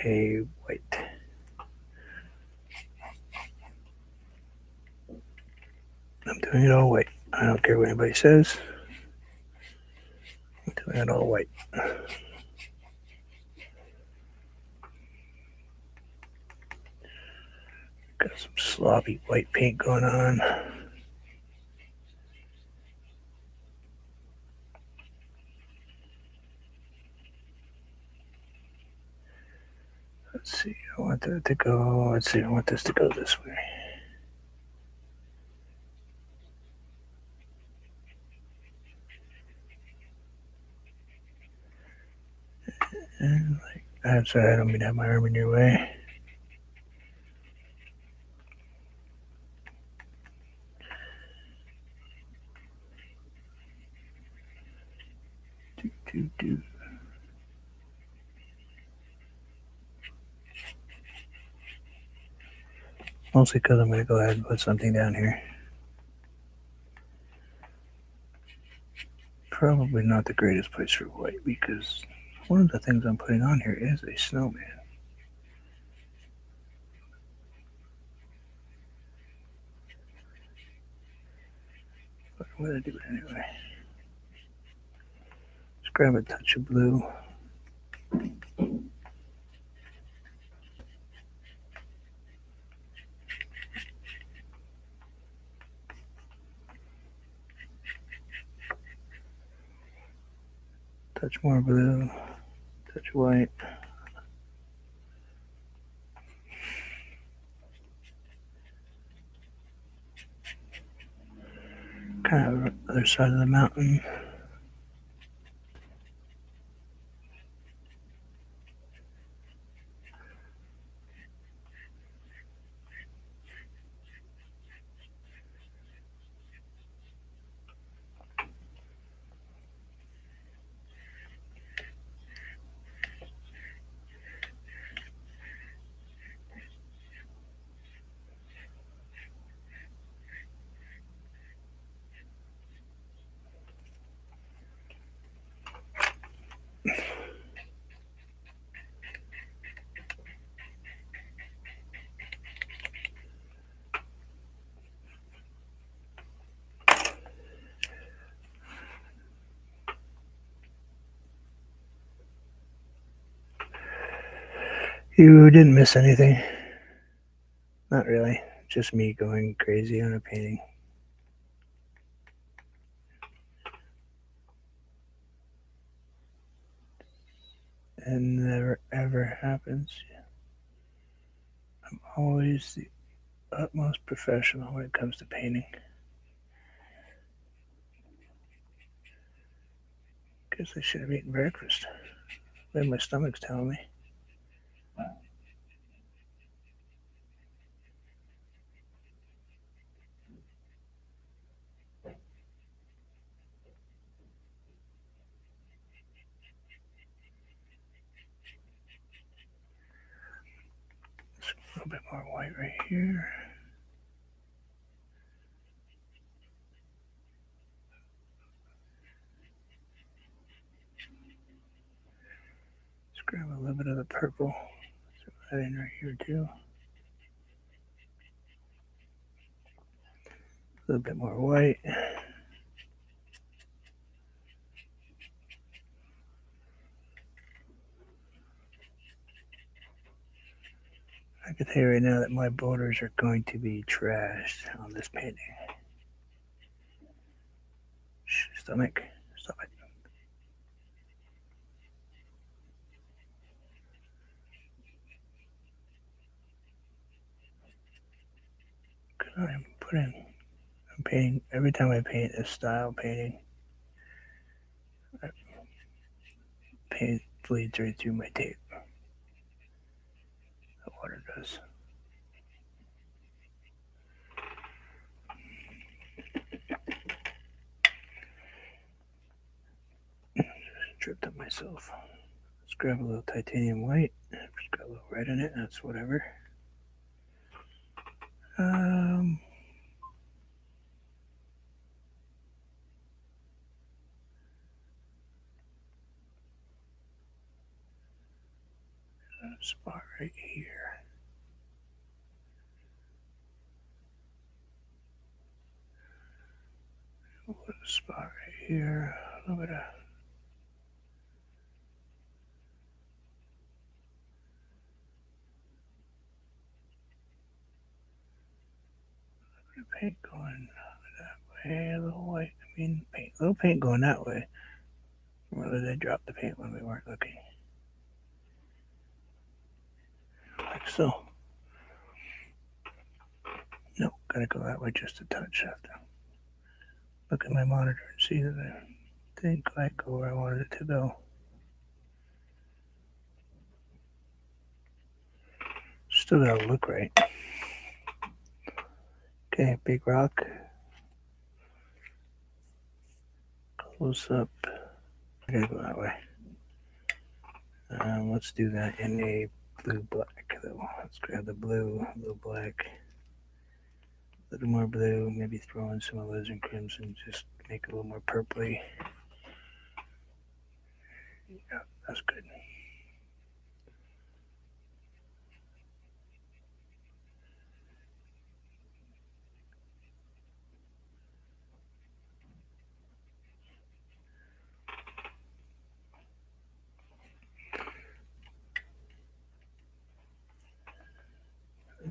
a white. I'm doing it all white. I don't care what anybody says. I'm doing it all white. Got some sloppy white paint going on. Let's see. I want that to go. Let's see. I want this to go this way. And I'm sorry. I don't mean to have my arm in your way. Do. Mostly because I'm going to go ahead and put something down here. Probably not the greatest place for white because one of the things I'm putting on here is a snowman. But I'm going to do it anyway. Just grab a touch of blue. Touch more blue. Touch white. Kind of other side of the mountain. You didn't miss anything. Not really. Just me going crazy on a painting. It never ever happens. I'm always the utmost professional when it comes to painting. Guess I should have eaten breakfast. The way my stomach's telling me. A little bit more white right here. Let's grab a little bit of the purple. Throw that in right here too. A little bit more white. I can tell you right now that my borders are going to be trashed on this painting. Shh, stomach, stop it. I'm painting, every time I paint a style painting, paint bleeds right through my tape. The water does. Just tripped up myself. Let's grab a little titanium white. It's got a little red in it. That's whatever. Spot right here. We'll put a spot right here. A little bit of paint going that way. A little white. Paint. A little paint going that way. Or did they drop the paint when we weren't looking? Like so. No, gotta go that way just a touch. I have to look at my monitor and see that I didn't quite go where I wanted it to go. Still gotta look right. Okay, big rock. Close up. I gotta go that way. Let's do that in a blue black though. Let's grab the blue black. A little more blue, maybe throw in some alizarin crimson, just make it a little more purpley. Yeah, that's good.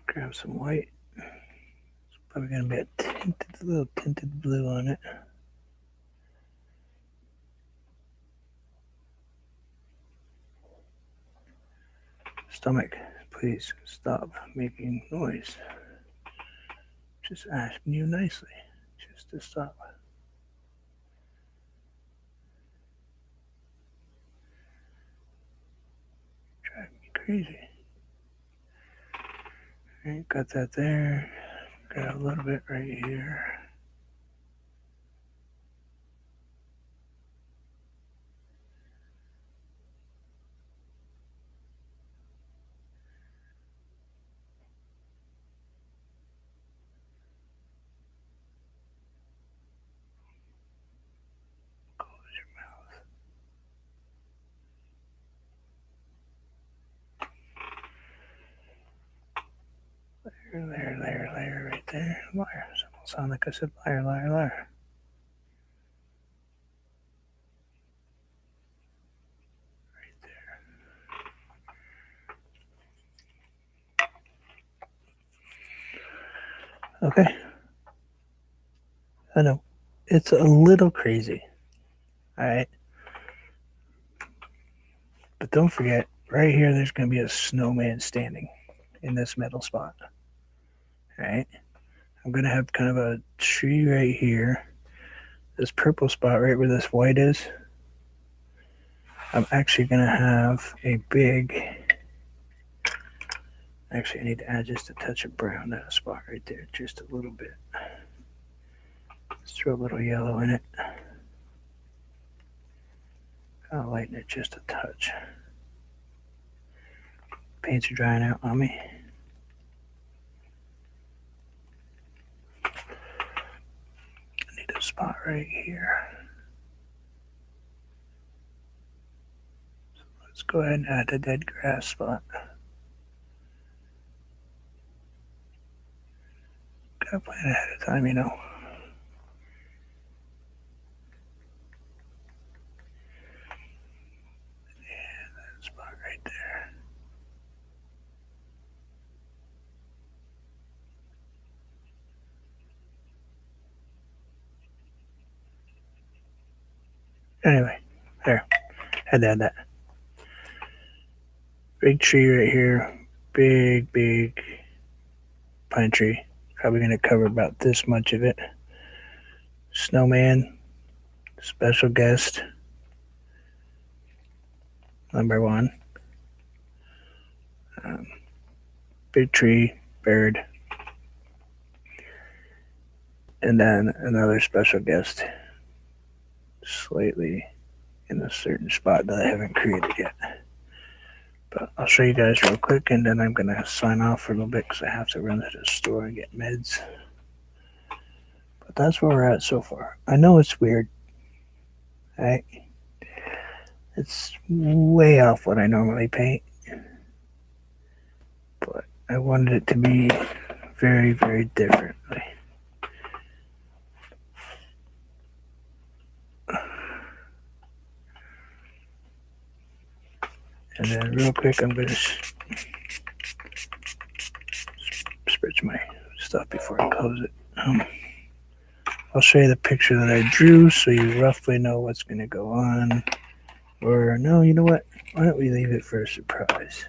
Grab some white. It's probably gonna be a little tinted blue on it. Stomach, please stop making noise. Just asking you nicely, just to stop. Driving me crazy. Alright, got that there. Got a little bit right here. Layer, right there. Liar. It almost sound like I said liar, liar, liar. Right there. Okay. I know. It's a little crazy. Alright. But don't forget, right here, there's going to be a snowman standing in this middle spot. Alright. I'm going to have kind of a tree right here. This purple spot right where this white is. I'm actually going to have a big, actually I need to add just a touch of brown to that spot right there, just a little bit. Let's throw a little yellow in it. I'll lighten it just a touch. Paints are drying out on me. I need a spot right here. So let's go ahead and add the dead grass spot. Gotta plan ahead of time, you know. Yeah, that spot right there. Anyway, there. Had to add that. Big tree right here. Big pine tree. Probably gonna cover about this much of it. Snowman, special guest, #1. Um, Big tree, bird, and then another special guest, slightly in a certain spot that I haven't created yet. But I'll show you guys real quick, and then I'm gonna sign off for a little bit because I have to run to the store and get meds. But that's where we're at so far. I know it's weird, right? It's way off what I normally paint, but I wanted it to be very differently. And then real quick, I'm gonna spritz my stuff before I close it. I'll show you the picture that I drew so you roughly know what's gonna go on. Or no, you know what? Why don't we leave it for a surprise?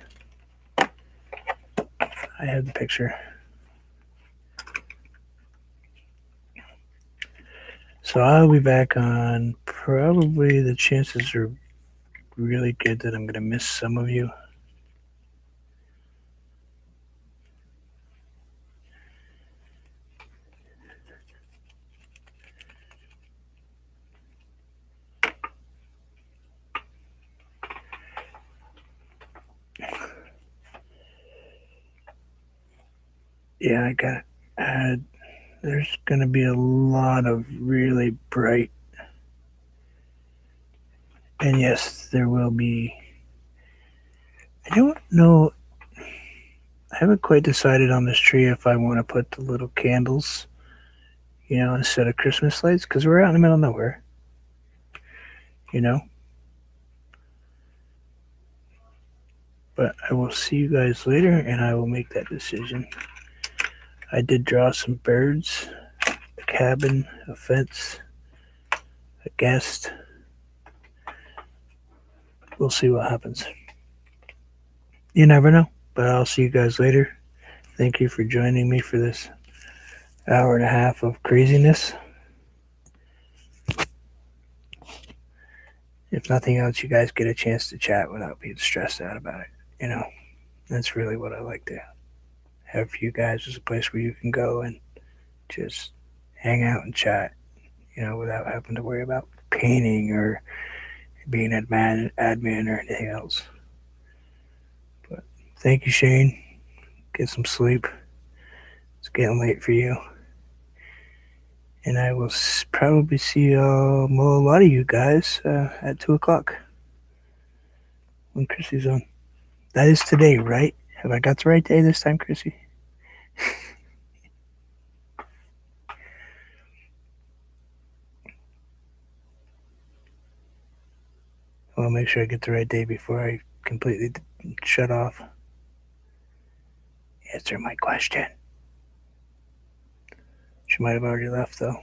I have the picture. So I'll be back on, probably the chances are really good that I'm gonna miss some of you. Yeah, I gotta add, there's gonna be a lot of really bright, and yes, there will be, I don't know, I haven't quite decided on this tree if I want to put the little candles, you know, instead of Christmas lights, because we're out in the middle of nowhere, you know. But I will see you guys later, and I will make that decision. I did draw some birds, a cabin, a fence, a guest. We'll see what happens. You never know, but I'll see you guys later. Thank you for joining me for this hour and a half of craziness. If nothing else, you guys get a chance to chat without being stressed out about it. You know, that's really what I like to have for you guys, is a place where you can go and just hang out and chat, you know, without having to worry about painting or being an admin or anything else. But thank you, Shane. Get some sleep. It's getting late for you. And I will probably see a lot of you guys at 2 o'clock when Chrissy's on. That is today, right? Have I got the right day this time, Chrissy? I'll make sure I get the right day before I completely shut off. Answer my question. She might have already left, though.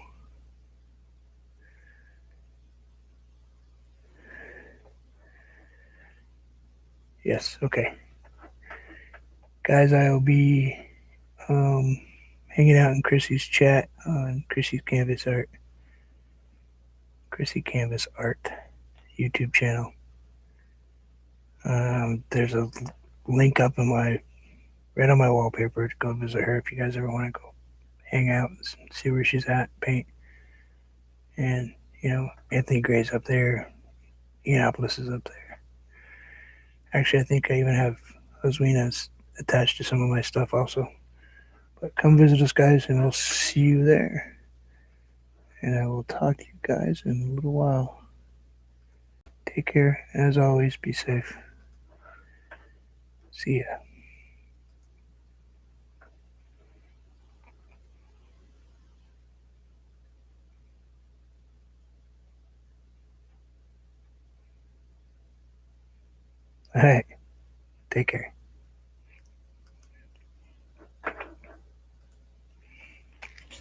Yes, okay. Guys, I will be hanging out in Chrissy's chat on Chrissy Canvas Art YouTube channel. There's a link up in right on my wallpaper to go visit her if you guys ever want to go hang out and see where she's at, paint. And, Anthony Gray's up there, Eanopolis is up there. Actually, I think I even have Oswina's attached to some of my stuff also. But come visit us, guys, and we'll see you there. And I will talk to you guys in a little while. Take care. As always, be safe. See ya. All right. Take care.